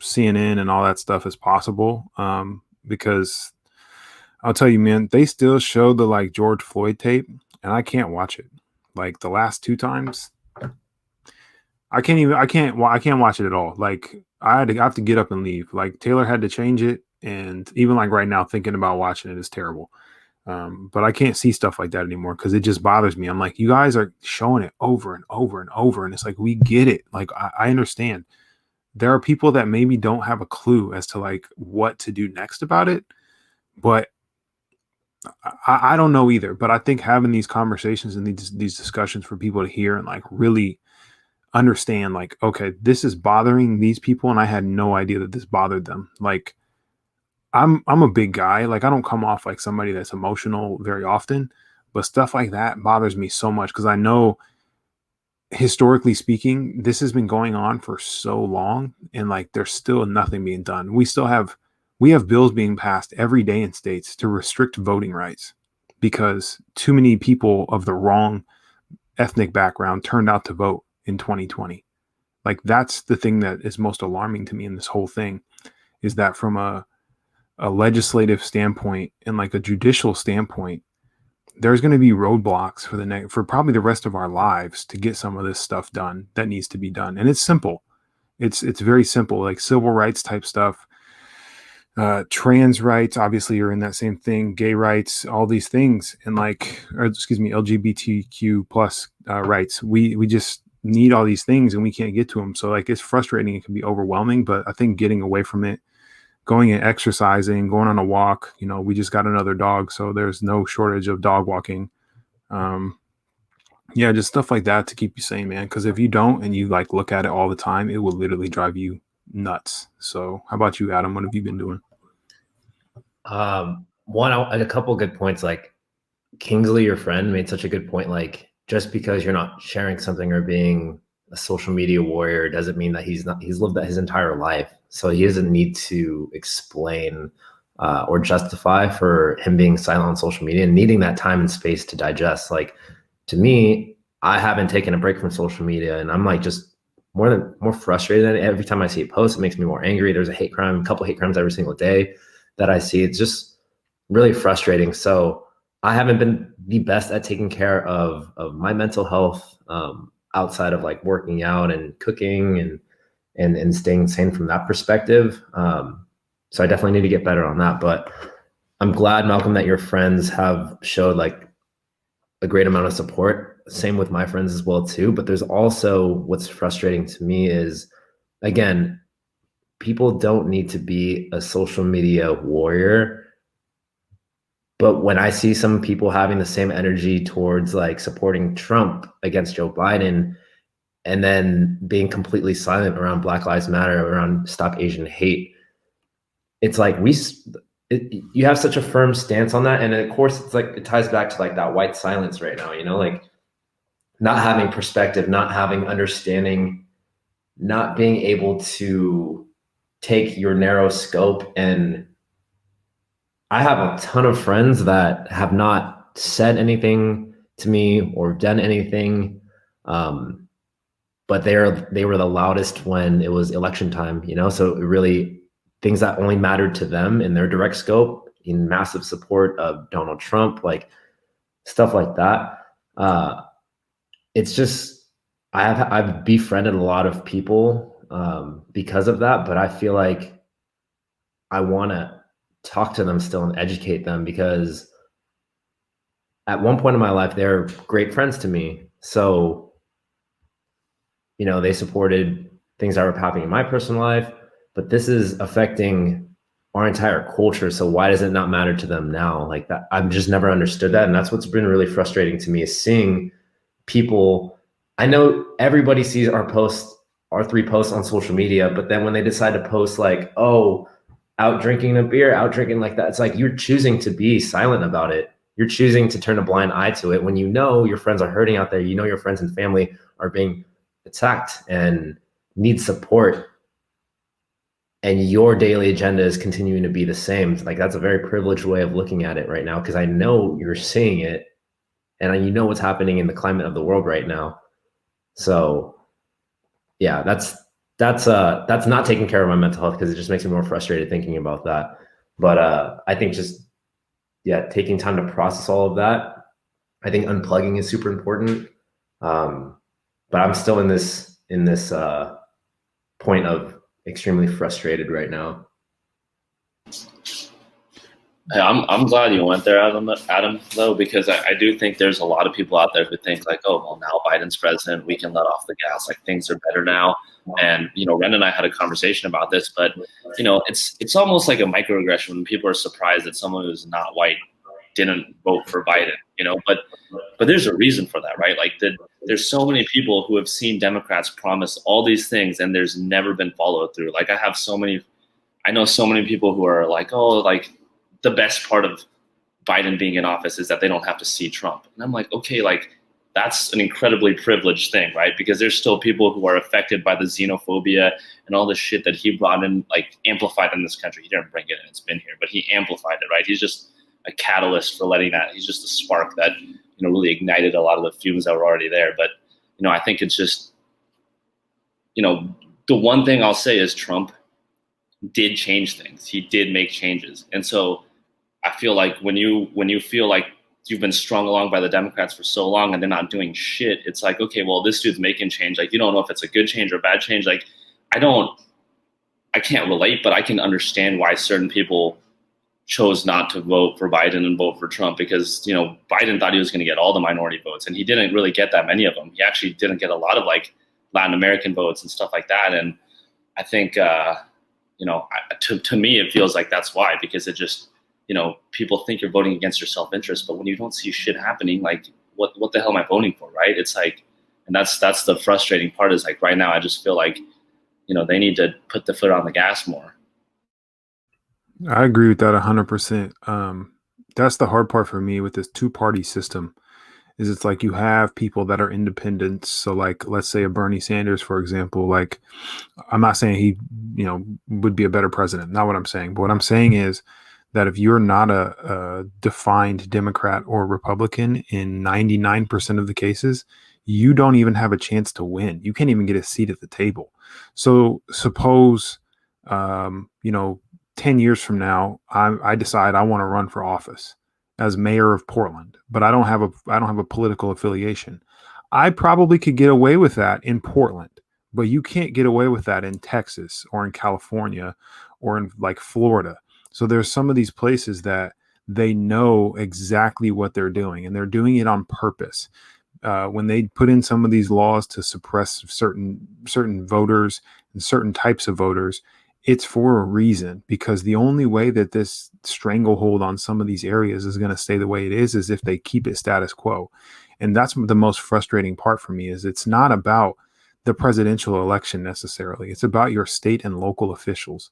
CNN and all that stuff as possible because I'll tell you, man, they still show the like George Floyd tape and I can't watch it. Like the last 2 times, I can't watch it at all. Like I have to get up and leave. Like Taylor had to change it. And even like right now, thinking about watching it is terrible. But I can't see stuff like that anymore because it just bothers me. I'm like, you guys are showing it over and over and over. And it's like, we get it. Like, I understand. There are people that maybe don't have a clue as to like what to do next about it. But I don't know either. But I think having these conversations and these discussions for people to hear and like really understand like, okay, this is bothering these people. And I had no idea that this bothered them. Like, I'm a big guy. Like I don't come off like somebody that's emotional very often, but stuff like that bothers me so much because I know historically speaking, this has been going on for so long and like there's still nothing being done. We have bills being passed every day in states to restrict voting rights because too many people of the wrong ethnic background turned out to vote in 2020. Like that's the thing that is most alarming to me in this whole thing is that from a legislative standpoint and like a judicial standpoint, there's going to be roadblocks for probably the rest of our lives to get some of this stuff done that needs to be done. And it's simple. It's very simple, like civil rights type stuff. Trans rights obviously are in that same thing, gay rights, all these things. And like, or excuse me, LGBTQ plus rights. We just need all these things and we can't get to them. So like, it's frustrating. It can be overwhelming, but I think getting away from it, going and exercising, going on a walk. You know, we just got another dog, so there's no shortage of dog walking. Yeah, just stuff like that to keep you sane, man. Because if you don't and you like look at it all the time, it will literally drive you nuts. So how about you, Adam? What have you been doing? A couple good points. Like Kingsley, your friend, made such a good point. Like, just because you're not sharing something or being a social media warrior doesn't mean that he's lived that his entire life. So he doesn't need to explain or justify for him being silent on social media and needing that time and space to digest. Like, to me, I haven't taken a break from social media, and I'm like just more frustrated than every time I see a post. It makes me more angry. There's a couple hate crimes every single day that I see. It's just really frustrating. So I haven't been the best at taking care of my mental health outside of like working out and cooking and staying sane from that perspective. So I definitely need to get better on that. But I'm glad, Malcolm, that your friends have showed like a great amount of support. Same with my friends as well too. But there's also, what's frustrating to me is, again, people don't need to be a social media warrior. But when I see some people having the same energy towards like supporting Trump against Joe Biden, and then being completely silent around Black Lives Matter, around Stop Asian Hate, it's like you have such a firm stance on that. And of course, it's like, it ties back to like that white silence right now, you know, like not having perspective, not having understanding, not being able to take your narrow scope. And I have a ton of friends that have not said anything to me or done anything. But they were the loudest when it was election time, you know? So it really, things that only mattered to them in their direct scope, in massive support of Donald Trump, like stuff like that. It's just, I've befriended a lot of people because of that, but I feel like I want to talk to them still and educate them, because at one point in my life, they're great friends to me. So, you know, they supported things that were happening in my personal life, but this is affecting our entire culture. So why does it not matter to them now? Like that, I've just never understood that. And that's what's been really frustrating to me, is seeing people. I know everybody sees our 3 posts on social media, but then when they decide to post like, oh, out drinking a beer, out drinking like that, it's like you're choosing to be silent about it. You're choosing to turn a blind eye to it when you know your friends are hurting out there. You know your friends and family are being attacked and need support, and your daily agenda is continuing to be the same. Like, that's a very privileged way of looking at it right now, because I know you're seeing it and you know what's happening in the climate of the world right now. So yeah, that's not taking care of my mental health, because it just makes me more frustrated thinking about that. But I think just, yeah, taking time to process all of that. I think unplugging is super important. But I'm still in this point of extremely frustrated right now. Hey, I'm glad you went there, Adam, though, because I do think there's a lot of people out there who think like, oh, well, now Biden's president, we can let off the gas, like things are better now. And, you know, Ren and I had a conversation about this, but, you know, it's almost like a microaggression when people are surprised that someone who's not white didn't vote for Biden, you know, but there's a reason for that, right? Like there's so many people who have seen Democrats promise all these things and there's never been followed through. Like I know so many people who are like, oh, like the best part of Biden being in office is that they don't have to see Trump. And I'm like, okay, like that's an incredibly privileged thing, right? Because there's still people who are affected by the xenophobia and all the shit that he brought in, like amplified in this country. He didn't bring it in, it's been here, but he amplified it, right? He's just a catalyst for letting that. He's just a spark that, you know, really ignited a lot of the fumes that were already there. But, you know, I think it's just, you know, the one thing I'll say is Trump did change things. He did make changes. And so I feel like when you feel like you've been strung along by the Democrats for so long and they're not doing shit, it's like, okay, well, this dude's making change. Like, you don't know if it's a good change or a bad change. Like, I can't relate, but I can understand why certain people chose not to vote for Biden and vote for Trump, because, you know, Biden thought he was going to get all the minority votes and he didn't really get that many of them. He actually didn't get a lot of like Latin American votes and stuff like that. And I think, you to me, it feels like that's why, because it just, people think you're voting against your self-interest, but when you don't see shit happening, like what the hell am I voting for, right? It's like, and that's the frustrating part, is like right now I just feel like, they need to put the foot on the gas more. I agree with that 100%. That's the hard part for me with this two-party system, is it's like you have people that are independents. So like, let's say a Bernie Sanders, for example, like, I'm not saying he, would be a better president. Not what I'm saying. But what I'm saying is that if you're not a defined Democrat or Republican in 99% of the cases, you don't even have a chance to win. You can't even get a seat at the table. So suppose, 10 years from now, I decide I want to run for office as mayor of Portland, but I don't have a political affiliation. I probably could get away with that in Portland, but you can't get away with that in Texas or in California or in like Florida. So there's some of these places that they know exactly what they're doing, and they're doing it on purpose. When they put in some of these laws to suppress certain voters and certain types of voters, it's for a reason, because the only way that this stranglehold on some of these areas is going to stay the way it is if they keep it status quo. And that's the most frustrating part for me, is it's not about the presidential election necessarily. It's about your state and local officials.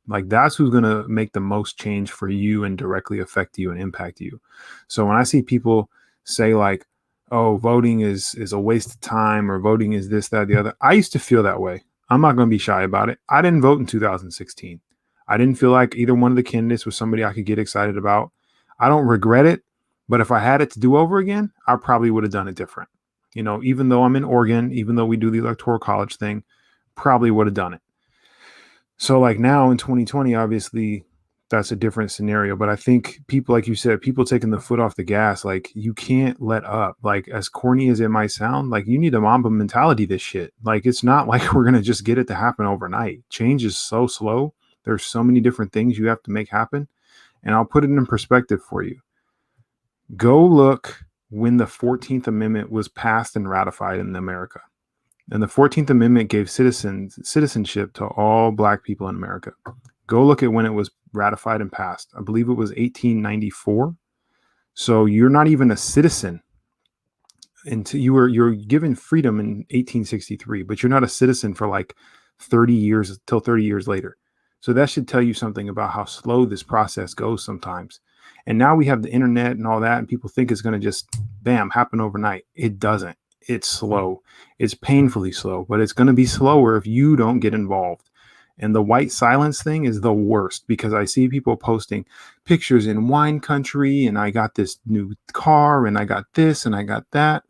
Like, that's who's going to make the most change for you and directly affect you and impact you. So when I see people say like, oh, voting is a waste of time, or voting is this, that, the other, I used to feel that way. I'm not going to be shy about it. I didn't vote in 2016. I didn't feel like either one of the candidates was somebody I could get excited about. I don't regret it, but if I had it to do over again, I probably would have done it different. Even though I'm in Oregon, even though we do the electoral college thing, probably would have done it. So like now in 2020, obviously that's a different scenario, but I think people, like you said, people taking the foot off the gas, like you can't let up. Like, as corny as it might sound, like you need a Mamba mentality, this shit. Like, it's not like we're going to just get it to happen overnight. Change is so slow. There's so many different things you have to make happen. And I'll put it in perspective for you. Go look when the 14th Amendment was passed and ratified in America. And the 14th Amendment gave citizenship to all Black people in America. Go look at when it was ratified and passed. I believe it was 1894. So you're not even a citizen until you're given freedom in 1863, but you're not a citizen for like 30 years, till 30 years later. So that should tell you something about how slow this process goes sometimes. And now we have the internet and all that, and people think it's going to just, bam, happen overnight. It doesn't. It's slow. It's painfully slow, but it's going to be slower if you don't get involved. And the white silence thing is the worst, because I see people posting pictures in wine country, and I got this new car, and I got this, and I got that.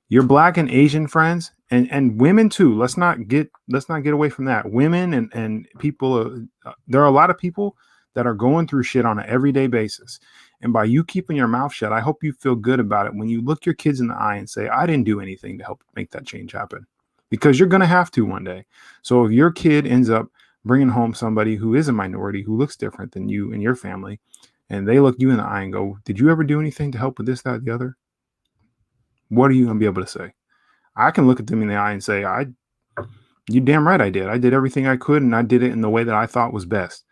Your Black and Asian friends, and women too. Let's not get away from that. Women and people. There are a lot of people that are going through shit on an everyday basis. And by you keeping your mouth shut, I hope you feel good about it when you look your kids in the eye and say, I didn't do anything to help make that change happen, because you're going to have to one day. So if your kid ends up bringing home somebody who is a minority, who looks different than you and your family, and they look you in the eye and go, did you ever do anything to help with this, that, the other? What are you going to be able to say? I can look at them in the eye and say, you damn right I did. I did everything I could, and I did it in the way that I thought was best.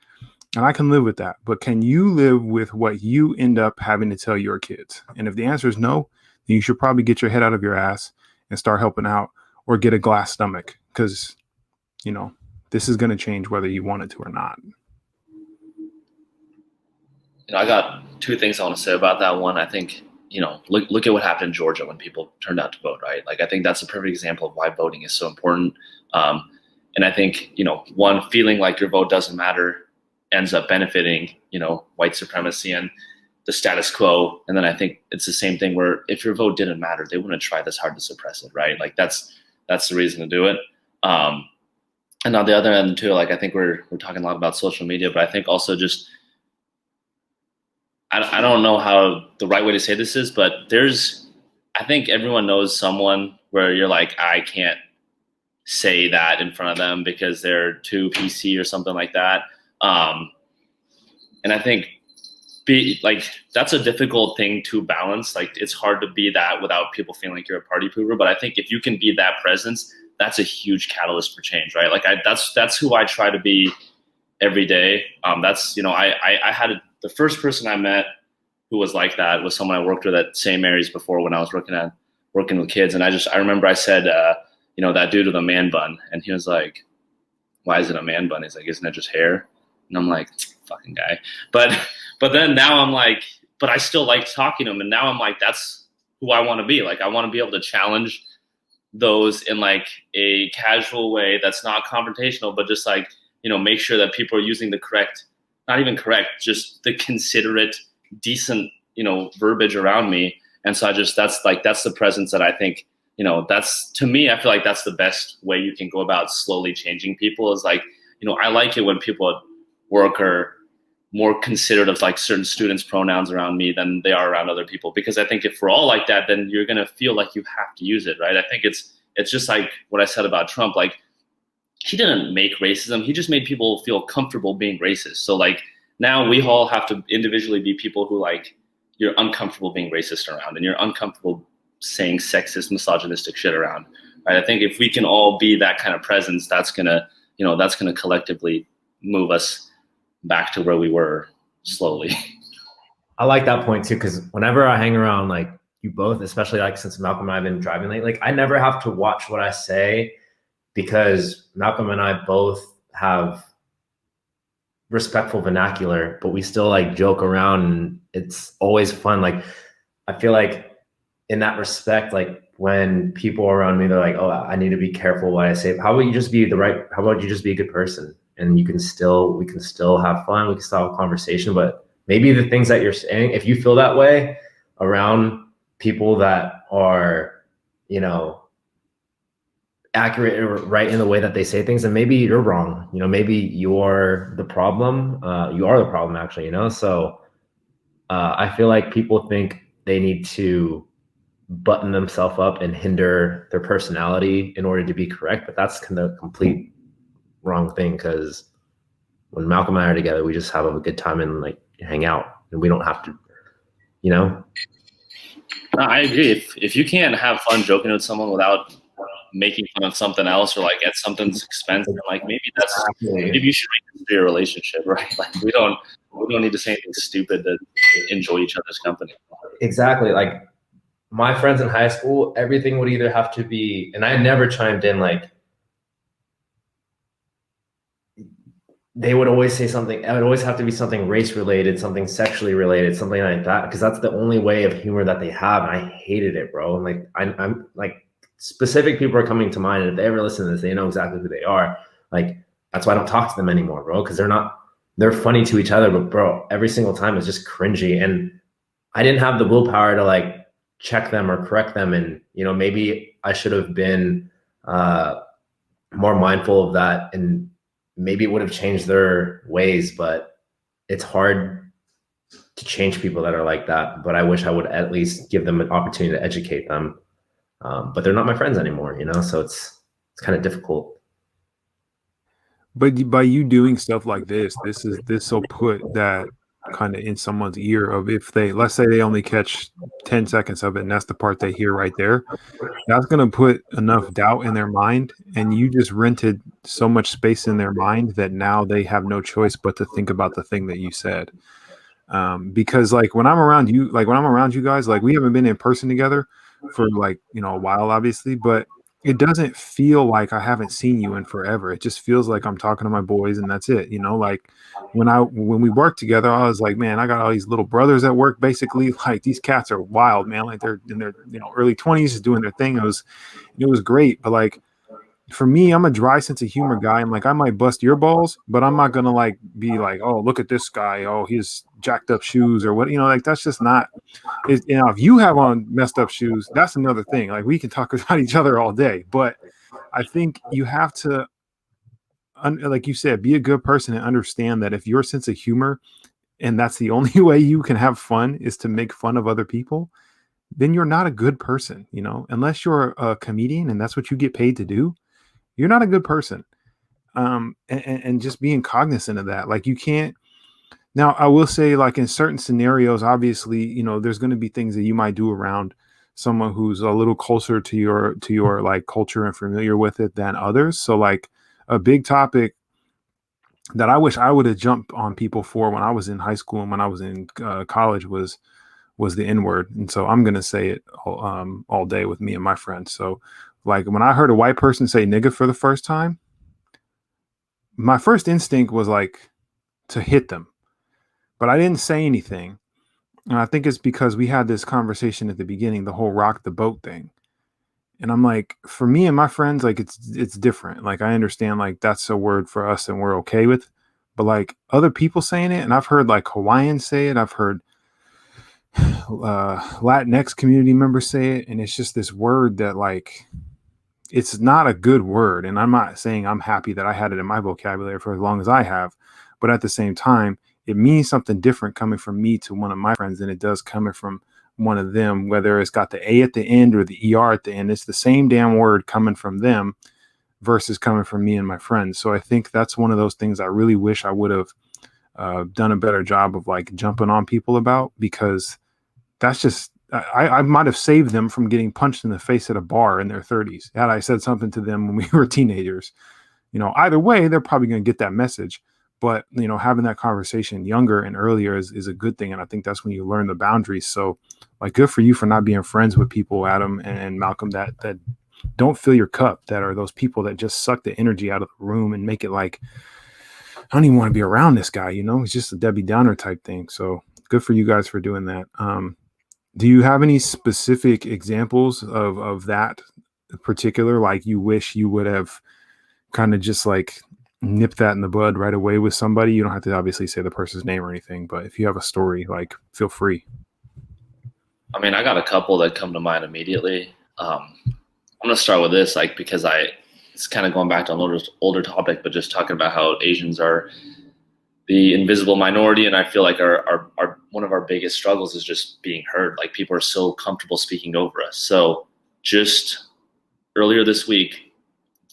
And I can live with that. But can you live with what you end up having to tell your kids? And if the answer is no, then you should probably get your head out of your ass and start helping out, or get a glass stomach, because, this is going to change whether you want it to or not. I got two things I want to say about that. One, I think, look at what happened in Georgia when people turned out to vote, right? Like, I think that's a perfect example of why voting is so important. And I think, one, feeling like your vote doesn't matter ends up benefiting, white supremacy and the status quo. And then I think it's the same thing where if your vote didn't matter, they wouldn't try this hard to suppress it, right? Like, that's the reason to do it. And on the other end too, like, I think we're talking a lot about social media, but I think also just, I don't know how the right way to say this is, but I think everyone knows someone where you're like, I can't say that in front of them because they're too PC or something like that. And I think that's a difficult thing to balance. Like, it's hard to be that without people feeling like you're a party pooper. But I think if you can be that presence, that's a huge catalyst for change, right? Like, that's who I try to be every day. That's, I had the first person I met who was like that was someone I worked with at St. Mary's before when I was working with kids. And I remember I said, that dude with a man bun. And he was like, why is it a man bun? He's like, isn't it just hair? And I'm like, fucking guy. But then now I'm like, but I still like talking to him. And now I'm like, that's who I want to be. Like, I want to be able to challenge those in like a casual way that's not confrontational, but just like, make sure that people are using the correct, not even correct, just the considerate, decent, verbiage around me. And so that's the presence that I think, that's, to me, I feel like that's the best way you can go about slowly changing people is like, I like it when people at work are more considerate of like certain students' pronouns around me than they are around other people. Because I think if we're all like that, then you're going to feel like you have to use it, right? I think it's just like what I said about Trump. Like, he didn't make racism. He just made people feel comfortable being racist. So like now we all have to individually be people who like, you're uncomfortable being racist around and you're uncomfortable saying sexist, misogynistic shit around, right? I think if we can all be that kind of presence, that's gonna collectively move us back to where we were slowly. I like that point too, because whenever I hang around like you both, especially like since Malcolm and I have been driving late, like I never have to watch what I say because Malcolm and I both have respectful vernacular, but we still like joke around and it's always fun. Like I feel like in that respect, like when people are around me, they're like, oh, I need to be careful what I say. How about you just be a good person? And we can still have fun. We can still have a conversation, but maybe the things that you're saying, if you feel that way around people that are, accurate or right in the way that they say things, and maybe you're wrong, maybe you're the problem. You are the problem actually, So I feel like people think they need to button themselves up and hinder their personality in order to be correct, but that's kind of complete wrong thing, because when Malcolm and I are together, we just have a good time and like hang out, and we don't have to, No, I agree. If you can't have fun joking with someone without making fun of something else or like at something's expense, then like maybe you should reconsider your relationship, right? Like we don't need to say anything stupid to enjoy each other's company. Exactly. Like my friends in high school, everything would either have to be, and I never chimed in, like they would always say something, it would always have to be something race related, something sexually related, something like that, because that's the only way of humor that they have. And I hated it, bro. And like I'm like, specific people are coming to mind, and if they ever listen to this, they know exactly who they are. Like that's why I don't talk to them anymore, bro, because they're funny to each other, but bro, every single time it's just cringy. And I didn't have the willpower to like check them or correct them. And, maybe I should have been more mindful of that, and maybe it would have changed their ways, but it's hard to change people that are like that. But I wish I would at least give them an opportunity to educate them. But they're not my friends anymore, so it's kind of difficult. But by you doing stuff like this will put that kind of in someone's ear of, if let's say they only catch 10 seconds of it and that's the part they hear right there, that's going to put enough doubt in their mind, and you just rented so much space in their mind that now they have no choice but to think about the thing that you said. Because like when I'm around you guys, like we haven't been in person together for like, a while, obviously, but it doesn't feel like I haven't seen you in forever. It just feels like I'm talking to my boys and that's it. Like when we work together, I was like, man, I got all these little brothers at work, basically. Like these cats are wild, man. Like they're in their, early 20s doing their thing. It was great. But like, for me, I'm a dry sense of humor guy. I'm like, I might bust your balls, but I'm not gonna like be like, oh, look at this guy. Oh, he's jacked up shoes or what, like that's just not. If you have on messed up shoes, that's another thing. Like we can talk about each other all day, but I think you have to, like you said, be a good person and understand that if your sense of humor, and that's the only way you can have fun is to make fun of other people, then you're not a good person. Unless you're a comedian and that's what you get paid to do. You're not a good person. And just being cognizant of that. Like you can't. Now, I will say, like in certain scenarios, obviously, there's going to be things that you might do around someone who's a little closer to your like culture and familiar with it than others. So like a big topic that I wish I would have jumped on people for when I was in high school and when I was in college was the N word. And so I'm gonna say it all day with me and my friends. So like when I heard a white person say nigga for the first time, my first instinct was like to hit them, but I didn't say anything. And I think it's because we had this conversation at the beginning, the whole rock the boat thing. And I'm like, for me and my friends, like it's different. Like I understand like that's a word for us and we're okay with, but like other people saying it, and I've heard like Hawaiians say it, I've heard Latinx community members say it, and it's just this word that like it's not a good word. And I'm not saying I'm happy that I had it in my vocabulary for as long as I have, but at the same time, it means something different coming from me to one of my friends than it does coming from one of them, whether it's got the A at the end or the ER at the end. It's the same damn word coming from them versus coming from me and my friends. So I think that's one of those things I really wish I would have done a better job of like jumping on people about, because that's just, I might have saved them from getting punched in the face at a bar in their 30s had I said something to them when we were teenagers. Either way, they're probably going to get that message. But, having that conversation younger and earlier is a good thing. And I think that's when you learn the boundaries. So, like, good for you for not being friends with people, Adam and Malcolm, that don't fill your cup, that are those people that just suck the energy out of the room and make it like, I don't even want to be around this guy. It's just a Debbie Downer type thing. So good for you guys for doing that. Do you have any specific examples of that particular, like you wish you would have kind of just like nip that in the bud right away with somebody? You don't have to obviously say the person's name or anything, but if you have a story, like, feel free. I mean, I got a couple that come to mind immediately. I'm going to start with this, like, because it's kind of going back to an older topic, but just talking about how Asians are the invisible minority. And I feel like our one of our biggest struggles is just being heard. Like, people are so comfortable speaking over us. So just earlier this week,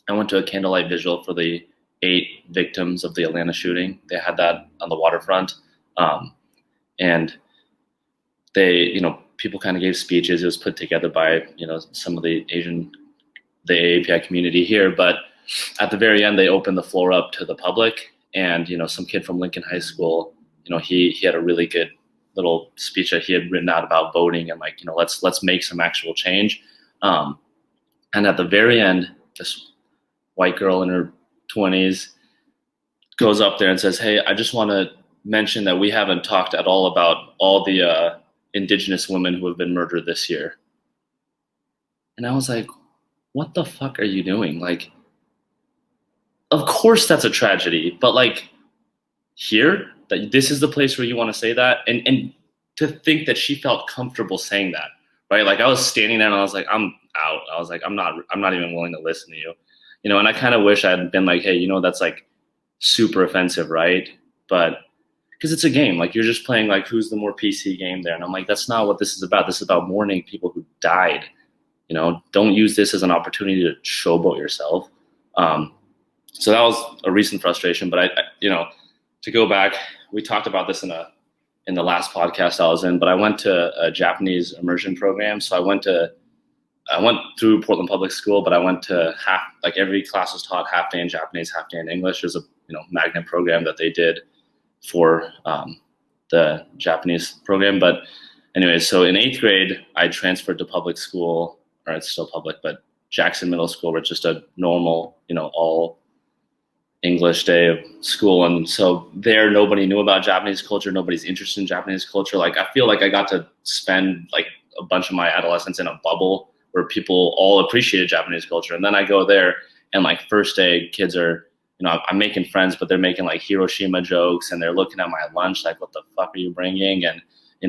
I went to a candlelight vigil for the 8 victims of the Atlanta shooting. They had that on the waterfront. And they, people kind of gave speeches. It was put together by, some of the AAPI community here. But at the very end, they opened the floor up to the public. And, some kid from Lincoln High School, he had a really good little speech that he had written out about voting and like, let's make some actual change. And at the very end, this white girl in her 20s goes up there and says, "Hey, I just want to mention that we haven't talked at all about all the indigenous women who have been murdered this year." And I was like, what the fuck are you doing? Like, of course that's a tragedy, but like here, that this is the place where you want to say that? And to think that she felt comfortable saying that, right? Like, I was standing there and I was like, I'm out. I was like, I'm not even willing to listen to you. And I kind of wish I had been like, hey, that's like super offensive, right? But because it's a game, like, you're just playing like who's the more PC game there. And I'm like, that's not what this is about. This is about mourning people who died. Don't use this as an opportunity to showboat yourself. So that was a recent frustration. But I to go back, we talked about this in the last podcast I was in, but I went to a Japanese immersion program. So I went through Portland Public School, but I went to every class was taught half day in Japanese, half day in English. There's a magnet program that they did for the Japanese program. But anyway, so in 8th grade, I transferred to public school, or it's still public, but Jackson Middle School, where it's just a normal, all English day of school. And so there, nobody knew about Japanese culture. Nobody's interested in Japanese culture. Like, I feel like I got to spend like a bunch of my adolescence in a bubble where people all appreciated Japanese culture. And then I go there and like first day kids are, I'm making friends, but they're making like Hiroshima jokes and they're looking at my lunch like, what the fuck are you bringing? And,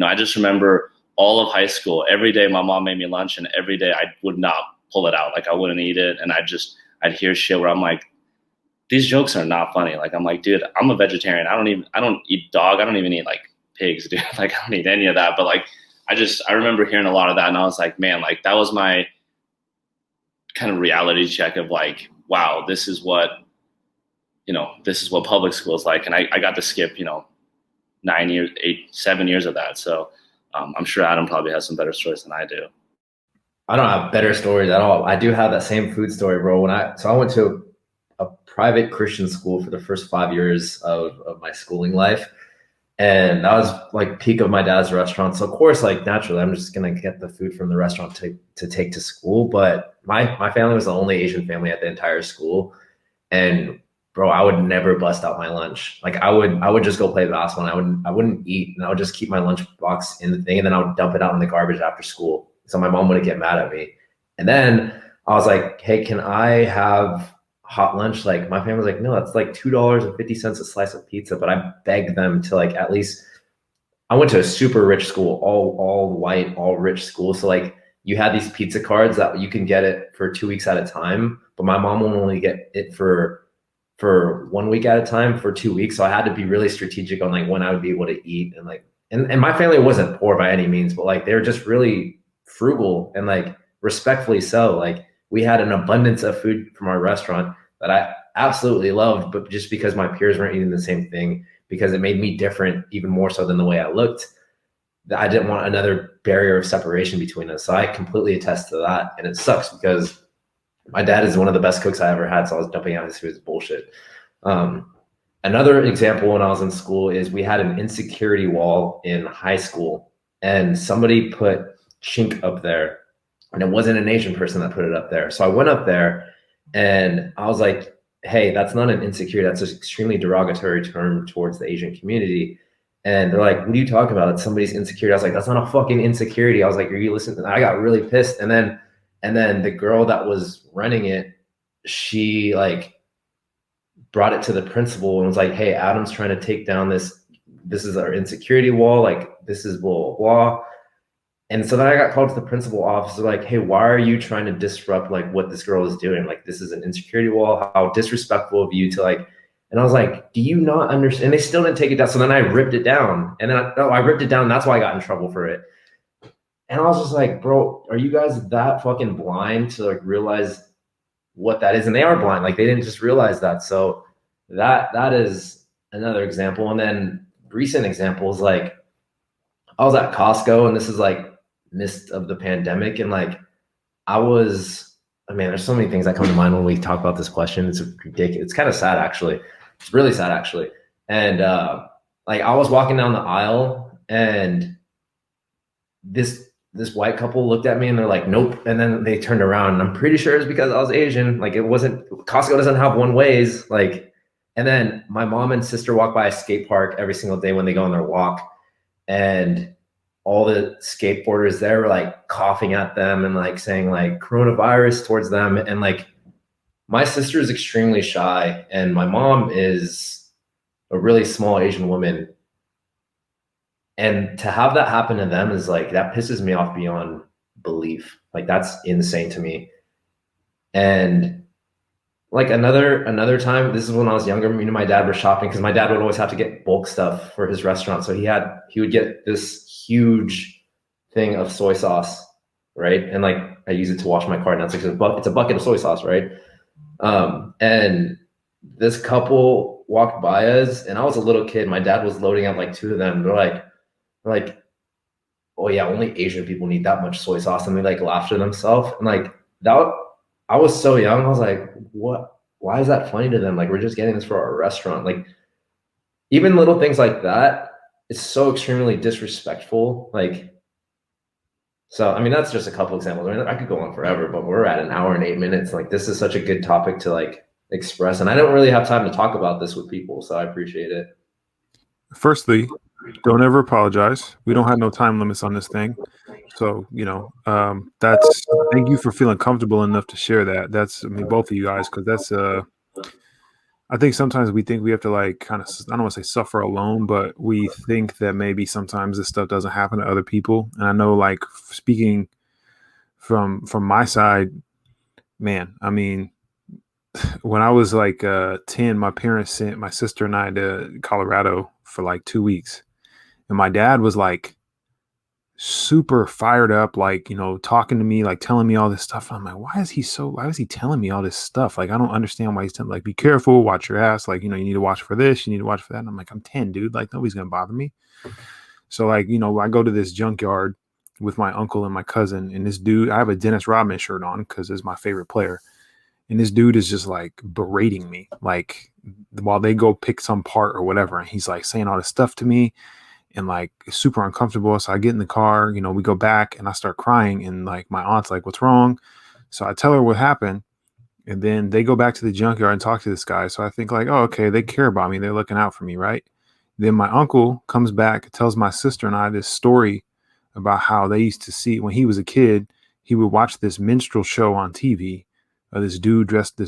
I just remember all of high school, every day my mom made me lunch and every day I would not pull it out. Like, I wouldn't eat it. And I'd hear shit where I'm like, these jokes are not funny. Like, I'm like, dude, I'm a vegetarian. I don't eat dog. I don't even eat like pigs, dude. Like, I don't eat any of that. But like, I remember hearing a lot of that and I was like, man, like, that was my kind of reality check of like, wow, this is what public school is like. And I got to skip, 7 years of that. So I'm sure Adam probably has some better stories than I do. I don't have better stories at all. I do have that same food story, bro. I went to a private Christian school for the first 5 years of my schooling life. And that was like peak of my dad's restaurant. So of course, like naturally, I'm just gonna get the food from the restaurant to take to school. But my family was the only Asian family at the entire school. And bro, I would never bust out my lunch. Like I would just go play basketball. And I wouldn't eat, and I would just keep my lunch box in the thing, and then I would dump it out in the garbage after school. So my mom wouldn't get mad at me. And then I was like, hey, can I have hot lunch? Like my family was like, no, that's like $2.50 a slice of pizza. But I begged them to like at least. I went to a super rich school, all white, all rich school. So like you had these pizza cards that you can get it for 2 weeks at a time, but my mom won't only get it for 1 week at a time for 2 weeks. So I had to be really strategic on like when I would be able to eat, and like and my family wasn't poor by any means, but like they were just really frugal and like respectfully so. Like we had an abundance of food from our restaurant that I absolutely loved, but just because my peers weren't eating the same thing, because it made me different even more so than the way I looked, I didn't want another barrier of separation between us. So I completely attest to that. And it sucks because my dad is one of the best cooks I ever had. So I was dumping out his food as bullshit. Another example when I was in school is we had an insecurity wall in high school, and somebody put chink up there, and it wasn't an Asian person that put it up there. So I went up there and I was like, hey, that's not an insecurity. That's an extremely derogatory term towards the Asian community. And they're like, what are you talking about? It's somebody's insecurity. I was like, that's not a fucking insecurity. I was like, are you listening? I got really pissed. And then the girl that was running it, she like brought it to the principal and was like, hey, Adam's trying to take down this is our insecurity wall. Like this is blah, blah, blah. And so then I got called to the principal office. They're like, hey, why are you trying to disrupt like what this girl is doing? Like, this is an insecurity wall. How disrespectful of you to like, and I was like, do you not understand? And they still didn't take it down. So then I ripped it down. And then I ripped it down. That's why I got in trouble for it. And I was just like, bro, are you guys that fucking blind to like realize what that is? And they are blind. Like they didn't just realize that. So that is another example. And then recent examples, like I was at Costco, and this is like midst of the pandemic, and like there's so many things that come to mind when we talk about this question. It's ridiculous. It's kind of sad actually. It's really sad actually. And like I was walking down the aisle, and this white couple looked at me and they're like, nope. And then they turned around, and I'm pretty sure it's because I was Asian. Like it wasn't, Costco doesn't have one ways. Like, and then my mom and sister walk by a skate park every single day when they go on their walk, and all the skateboarders there were like coughing at them and like saying like coronavirus towards them. And like my sister is extremely shy, and my mom is a really small Asian woman. And to have that happen to them is like, that pisses me off beyond belief. Like that's insane to me. And like another time, this is when I was younger, me and my dad were shopping, because my dad would always have to get bulk stuff for his restaurant. So he would get this huge thing of soy sauce, right? And like I use it to wash my car, and that's like it's a bucket of soy sauce, right? And this couple walked by us, and I was a little kid. My dad was loading up like 2 of them. They're like, oh yeah, only Asian people need that much soy sauce, and they like laughed to themselves. And like that, I was so young. I was like, what? Why is that funny to them? Like we're just getting this for our restaurant. Like even little things like that, it's so extremely disrespectful. Like, so, I mean, that's just a couple examples. I mean, I could go on forever, but we're at an hour and 8 minutes. Like this is such a good topic to like express. And I don't really have time to talk about this with people. So I appreciate it. Firstly, don't ever apologize. We don't have no time limits on this thing. So, that's, thank you for feeling comfortable enough to share that. That's, I mean, both of you guys, because that's, I think sometimes we think we have to like kind of, I don't want to say suffer alone, but we think that maybe sometimes this stuff doesn't happen to other people. And I know, like, speaking from my side, man, I mean, when I was like 10, my parents sent my sister and I to Colorado for like 2 weeks. And my dad was like super fired up, like, talking to me, like telling me all this stuff. And I'm like, why is he telling me all this stuff? Like, I don't understand why he's telling, like, be careful, watch your ass. Like, you need to watch for this, you need to watch for that. And I'm like, I'm 10, dude. Like, nobody's going to bother me. So like, I go to this junkyard with my uncle and my cousin, and this dude, I have a Dennis Rodman shirt on because it's my favorite player. And this dude is just like berating me, like while they go pick some part or whatever. And he's like saying all this stuff to me and like it's super uncomfortable. So I get in the car, you know, we go back and I start crying. And like my aunt's like, what's wrong? So I tell her what happened. And then they go back to the junkyard and talk to this guy. So I think like, oh, okay, they care about me. They're looking out for me, right? Then my uncle comes back, tells my sister and I this story about how they used to see when he was a kid, he would watch this minstrel show on TV. This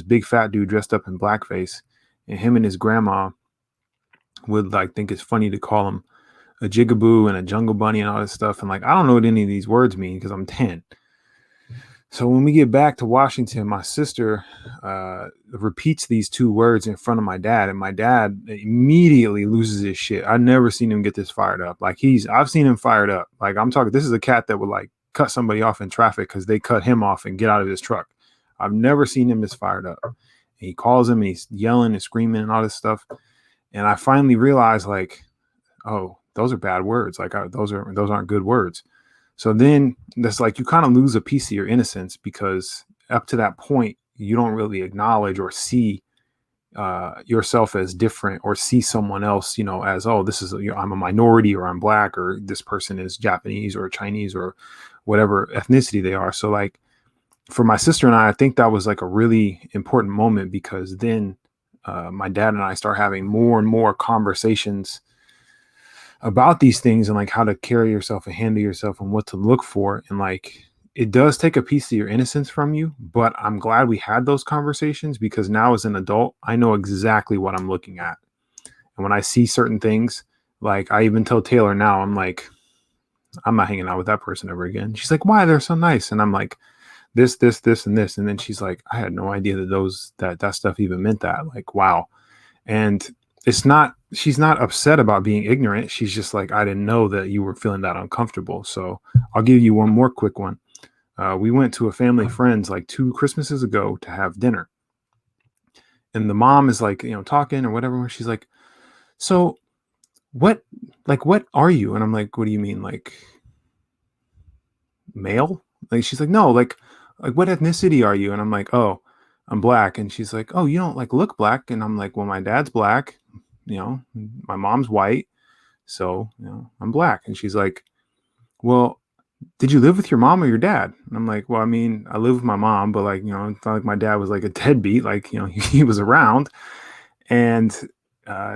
big fat dude dressed up in blackface, and him and his grandma would like think it's funny to call him a jigaboo and a jungle bunny and all this stuff. And like, I don't know what any of these words mean because I'm 10. So when we get back to Washington, my sister repeats these two words in front of my dad, and my dad immediately loses his shit. I've never seen him get this fired up. Like I've seen him fired up. Like I'm talking, this is a cat that would like cut somebody off in traffic because they cut him off and get out of his truck. I've never seen him this fired up. And he calls him and he's yelling and screaming and all this stuff. And I finally realized like, oh, those are bad words. Like those aren't good words. So then that's like you kind of lose a piece of your innocence because up to that point, you don't really acknowledge or see yourself as different or see someone else, you know, as, oh, this is, you know, I'm a minority or I'm black or this person is Japanese or Chinese or whatever ethnicity they are. So like for my sister and I think that was like a really important moment because then my dad and I start having more and more conversations about these things and like how to carry yourself and handle yourself and what to look for. And like, it does take a piece of your innocence from you, but I'm glad we had those conversations because now as an adult, I know exactly what I'm looking at. And when I see certain things, like I even tell Taylor now, I'm like, I'm not hanging out with that person ever again. She's like, why? They're so nice. And I'm like, this, and this. And then she's like, I had no idea that that stuff even meant that. Like, wow. And she's not upset about being ignorant. She's just like, I didn't know that you were feeling that uncomfortable. So I'll give you one more quick one. We went to a family friend's like 2 Christmases ago to have dinner. And the mom is like, you know, talking or whatever. She's like, so what are you? And I'm like, what do you mean? Like male? Like, she's like, no, like what ethnicity are you? And I'm like, oh, I'm black. And she's like, oh, you don't like look black. And I'm like, well, my dad's black. You know, my mom's white, so you know I'm black. And she's like, well, did you live with your mom or your dad? And I'm like, well, I mean, I live with my mom, but like, you know, it's not like my dad was like a deadbeat, like, you know, he was around. And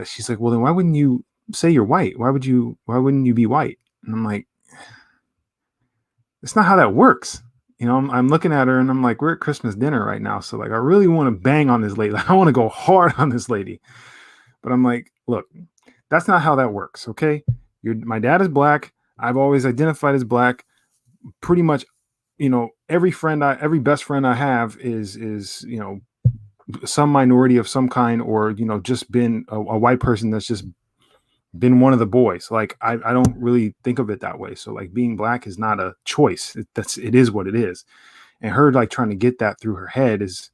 she's like, well, then why wouldn't you say you're white? Why wouldn't you be white? And I'm like, it's not how that works. You know, I'm looking at her and I'm like, we're at Christmas dinner right now, so like I really want to bang on this lady. Like, I want to go hard on this lady. But I'm like, look, that's not how that works, okay? My dad is black. I've always identified as black. Pretty much, you know, every best friend I have is you know, some minority of some kind, or you know, just been a white person that's just been one of the boys. Like I don't really think of it that way. So like being black is not a choice. It is what it is. And her like trying to get that through her head is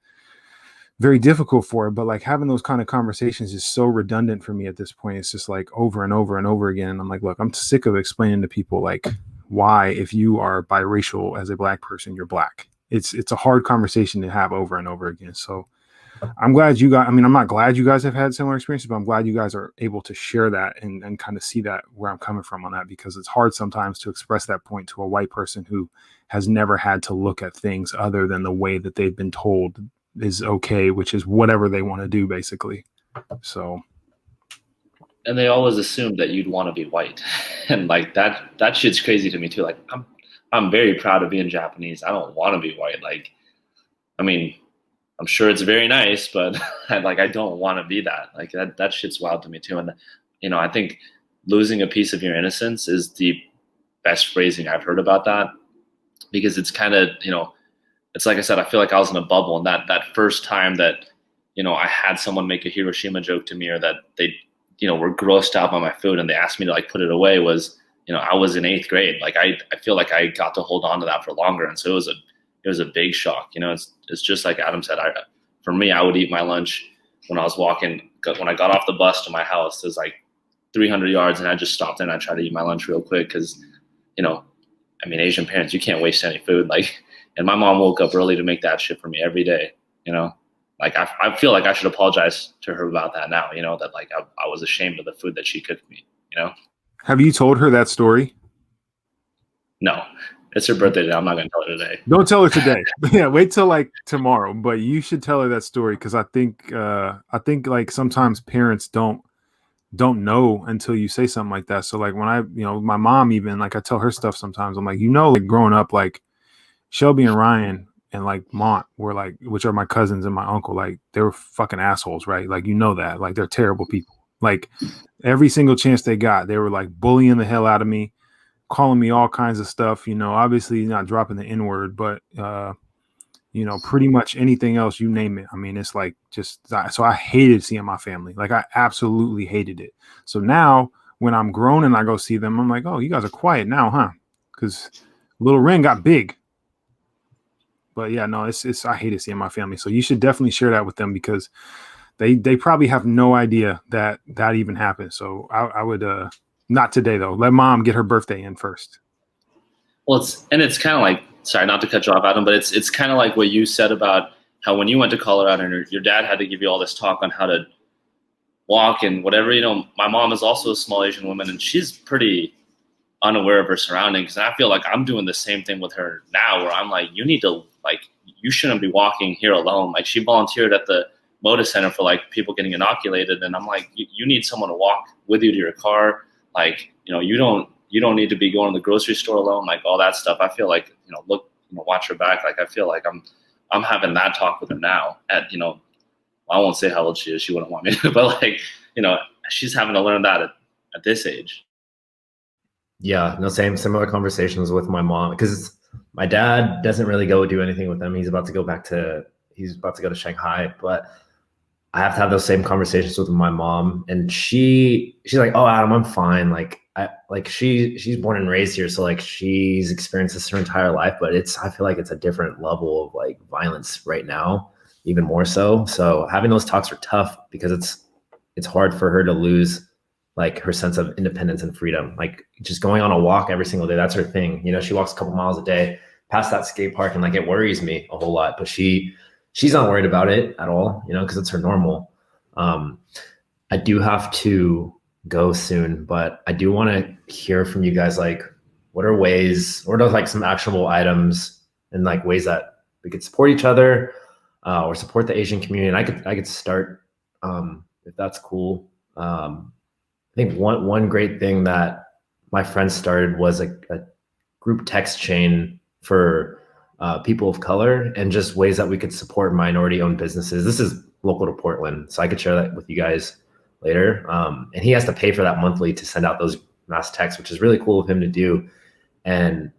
very difficult for her, but like having those kind of conversations is so redundant for me at this point. It's just like over and over and over again. And I'm like, look, I'm sick of explaining to people like why, if you are biracial as a black person, you're black. It's a hard conversation to have over and over again. So I'm glad I'm not glad you guys have had similar experiences, but I'm glad you guys are able to share that and kind of see that where I'm coming from on that, because it's hard sometimes to express that point to a white person who has never had to look at things other than the way that they've been told is okay, which is whatever they want to do basically. So, and they always assume that you'd want to be white. And like that shit's crazy to me too. Like I'm very proud of being Japanese. I don't want to be white. Like, I mean, I'm sure it's very nice, but like I don't want to be that. Like that shit's wild to me too. And you know, I think losing a piece of your innocence is the best phrasing I've heard about that, because it's kind of, you know, it's like I said, I feel like I was in a bubble, and that first time that, you know, I had someone make a Hiroshima joke to me, or that they, you know, were grossed out by my food and they asked me to like put it away, was, you know, I was in 8th grade. Like I feel like I got to hold on to that for longer. And so it was a big shock. You know, it's just like Adam said, for me, I would eat my lunch when I was walking. When I got off the bus to my house, it was like 300 yards, and I just stopped and I tried to eat my lunch real quick because, you know, I mean, Asian parents, you can't waste any food. Like, and my mom woke up early to make that shit for me every day, you know? like I feel like I should apologize to her about that now, you know, that like I was ashamed of the food that she cooked me, you know. Have you told her that story? No, it's her birthday today. I'm not gonna tell her today. Don't tell her today. Yeah, wait till like tomorrow. But you should tell her that story, because I think like sometimes parents don't know until you say something like that. So like when my mom, even like I tell her stuff sometimes, I'm like, like growing up, like Shelby and Ryan and like Mont were like, which are my cousins and my uncle, like they were fucking assholes, right? Like, that, like they're terrible people. Like every single chance they got, they were like bullying the hell out of me, calling me all kinds of stuff, obviously not dropping the N-word, but pretty much anything else, you name it. I mean, it's like so I hated seeing my family. Like I absolutely hated it. So now when I'm grown and I go see them, I'm like, oh, you guys are quiet now, huh? Because little Ren got big. But yeah, no, it's I hated seeing my family. So you should definitely share that with them, because they probably have no idea that even happened. So I would not today though. Let mom get her birthday in first. Well, it's kind of like, sorry, not to cut you off, Adam, but it's kind of like what you said about how when you went to Colorado and your dad had to give you all this talk on how to walk and whatever. My mom is also a small Asian woman, and she's pretty unaware of her surroundings. And I feel like I'm doing the same thing with her now, where I'm like, you shouldn't be walking here alone. Like, she volunteered at the Moda Center for like people getting inoculated, and I'm like, you need someone to walk with you to your car. Like, you don't need to be going to the grocery store alone, like all that stuff. I feel like, watch her back. Like, I feel like I'm having that talk with her now at, I won't say how old she is. She wouldn't want me to, but like, she's having to learn that at this age. Yeah, no, similar conversations with my mom, because my dad doesn't really go do anything with them. He's about to go to Shanghai, but I have to have those same conversations with my mom, and she's like, "Oh, Adam, I'm fine." She's born and raised here, so like she's experienced this her entire life, but I feel like it's a different level of like violence right now, even more so. So having those talks are tough, because it's hard for her to lose like her sense of independence and freedom. Like just going on a walk every single day, that's her thing. She walks a couple miles a day past that skate park, and like it worries me a whole lot, but she's not worried about it at all, because it's her normal. I do have to go soon, but I do want to hear from you guys, like what are like some actionable items and like ways that we could support each other or support the Asian community. And I could start if that's cool. I think one great thing that my friends started was a group text chain for people of color, and just ways that we could support minority-owned businesses. This is local to Portland, so I could share that with you guys later. And he has to pay for that monthly to send out those mass texts, which is really cool of him to do. And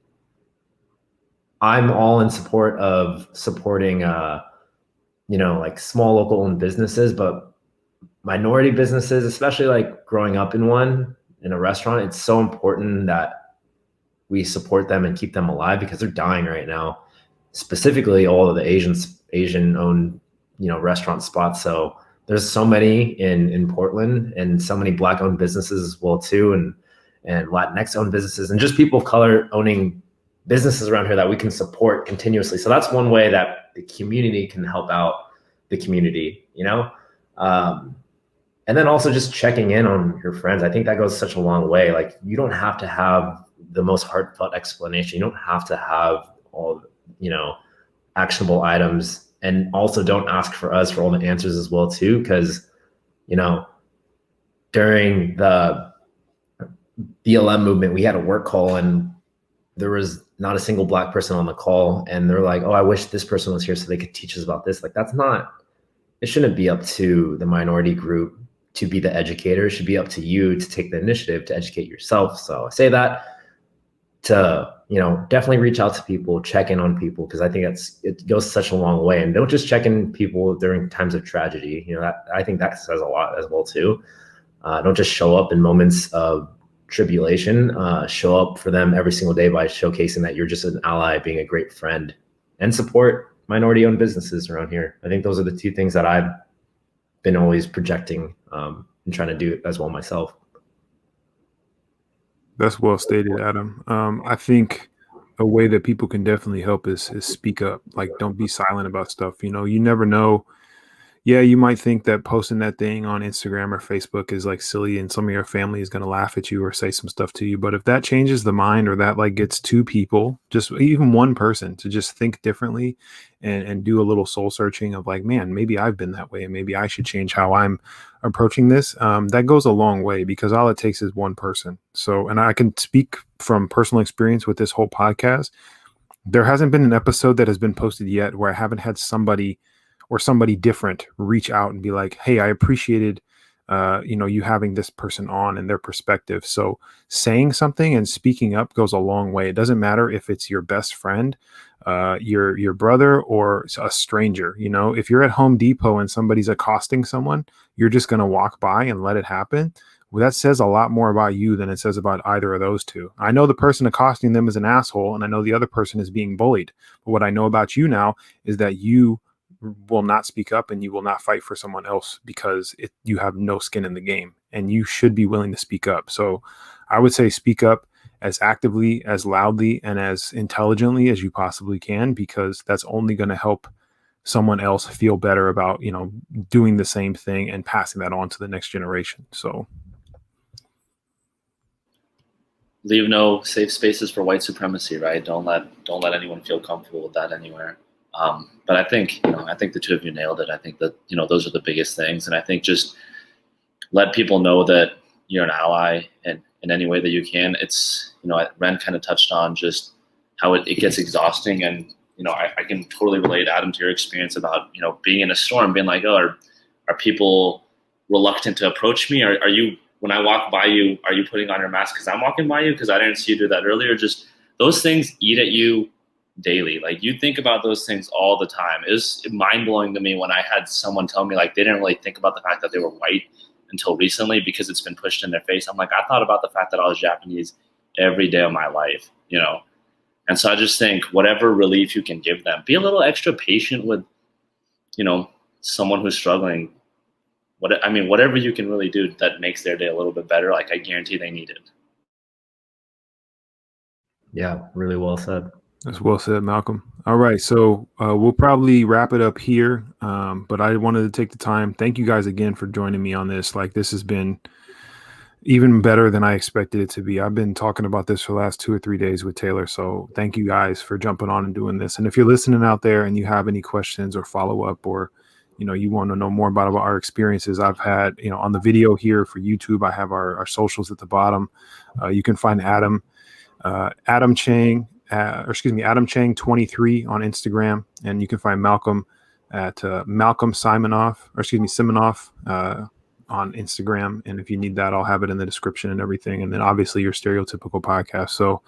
I'm all in support of supporting, like small local-owned businesses, but minority businesses, especially like growing up in a restaurant, it's so important that we support them and keep them alive, because they're dying right now, specifically all of the Asian owned, restaurant spots. So there's so many in Portland, and so many Black owned businesses as well too. And Latinx owned businesses, and just people of color owning businesses around here that we can support continuously. So that's one way that the community can help out the community, and then also just checking in on your friends. I think that goes such a long way. Like, you don't have to have the most heartfelt explanation. You don't have to have all, actionable items, and also don't ask for us for all the answers as well too. Because, during the BLM movement, we had a work call, and there was not a single Black person on the call. And they're like, "Oh, I wish this person was here so they could teach us about this." Like, it shouldn't be up to the minority group to be the educator. It should be up to you to take the initiative to educate yourself. So I say that to, definitely reach out to people, check in on people, because I think it goes such a long way. And don't just check in people during times of tragedy. I think that says a lot as well too. Don't just show up in moments of tribulation. Show up for them every single day by showcasing that you're just an ally, being a great friend, and support minority-owned businesses around here. I think those are the two things that I've been always projecting and trying to do as well myself. That's well stated, Adam. I think a way that people can definitely help is speak up. Like, don't be silent about stuff. You never know Yeah, you might think that posting that thing on Instagram or Facebook is like silly and some of your family is going to laugh at you or say some stuff to you. But if that changes the mind or that like gets two people, just even one person to just think differently and do a little soul searching of like, man, maybe I've been that way and maybe I should change how I'm approaching this. That goes a long way because all it takes is one person. So, and I can speak from personal experience with this whole podcast. There hasn't been an episode that has been posted yet where I haven't had somebody or somebody different reach out and be like, hey, I appreciated you having this person on and their perspective. So saying something and speaking up goes a long way. It doesn't matter if it's your best friend, your brother, or a stranger. If you're at Home Depot and somebody's accosting someone, you're just going to walk by and let it happen. Well, that says a lot more about you than it says about either of those two. I know the person accosting them is an asshole, and I know the other person is being bullied. But what I know about you now is that you will not speak up and you will not fight for someone else because you have no skin in the game and you should be willing to speak up. So I would say speak up as actively, as loudly, and as intelligently as you possibly can, because that's only going to help someone else feel better about, doing the same thing and passing that on to the next generation. So leave no safe spaces for white supremacy, right? Don't let anyone feel comfortable with that anywhere. But I think the two of you nailed it. I think that those are the biggest things, and I think just let people know that you're an ally in any way that you can. It's Ren kind of touched on just how it gets exhausting, and I can totally relate, Adam, to your experience about being in a storm, being like, oh, are people reluctant to approach me? Are you, when I walk by you, are you putting on your mask because I'm walking by you because I didn't see you do that earlier? Just those things eat at you daily. Like you think about those things all the time. It was mind blowing to me when I had someone tell me like they didn't really think about the fact that they were white until recently because it's been pushed in their face. I'm like, I thought about the fact that I was Japanese every day of my life, And so I just think whatever relief you can give them, be a little extra patient with, someone who's struggling. Whatever you can really do that makes their day a little bit better, like I guarantee they need it. Yeah, really well said. That's well said, Malcolm. All right, so we'll probably wrap it up here, but I wanted to take the time. Thank you guys again for joining me on this. Like this has been even better than I expected it to be. I've been talking about this for the last 2 or 3 days with Taylor, so thank you guys for jumping on and doing this. And if you're listening out there and you have any questions or follow-up or you want to know more about our experiences, I've had, on the video here for YouTube, I have our socials at the bottom. You can find Adam Chang, Adam Chang 23 on Instagram, and you can find Malcolm at Malcolm Simonoff on Instagram. And if you need that, I'll have it in the description and everything. And then obviously your stereotypical podcast. So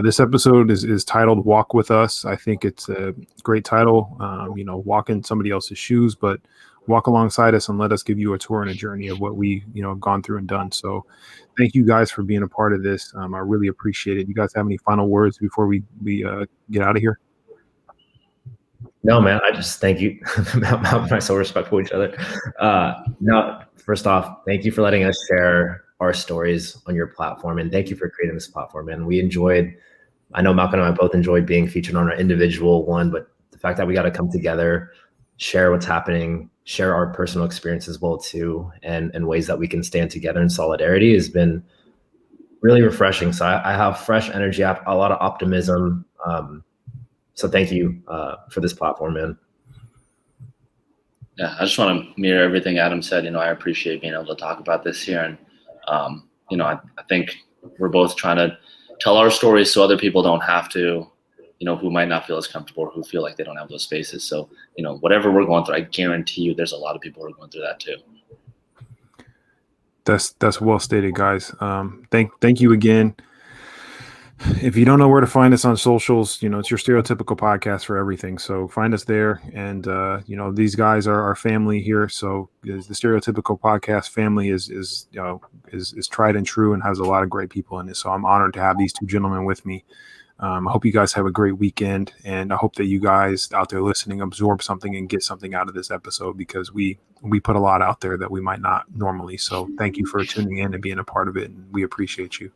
this episode is titled Walk With Us. I think it's a great title, walk in somebody else's shoes, but walk alongside us and let us give you a tour and a journey of what we, have gone through and done. So thank you guys for being a part of this. I really appreciate it. You guys have any final words before we get out of here? No, man, I just thank you. Malcolm and I so respectful each other. No, first off, thank you for letting us share our stories on your platform. And thank you for creating this platform. And I know Malcolm and I both enjoyed being featured on our individual one, but the fact that we got to come together, share what's happening, share our personal experience as well too, and ways that we can stand together in solidarity has been really refreshing. So I have fresh energy, a lot of optimism. So thank you for this platform, man. Yeah, I just want to mirror everything Adam said. I appreciate being able to talk about this here. And, I think we're both trying to tell our stories so other people don't have to, who might not feel as comfortable or who feel like they don't have those spaces. So, whatever we're going through, I guarantee you there's a lot of people who are going through that too. That's well stated, guys. Thank you again. If you don't know where to find us on socials, it's your stereotypical podcast for everything. So find us there. And, these guys are our family here. So the stereotypical podcast family is tried and true and has a lot of great people in it. So I'm honored to have these two gentlemen with me. I hope you guys have a great weekend, and I hope that you guys out there listening absorb something and get something out of this episode, because we put a lot out there that we might not normally. So thank you for tuning in and being a part of it, and we appreciate you.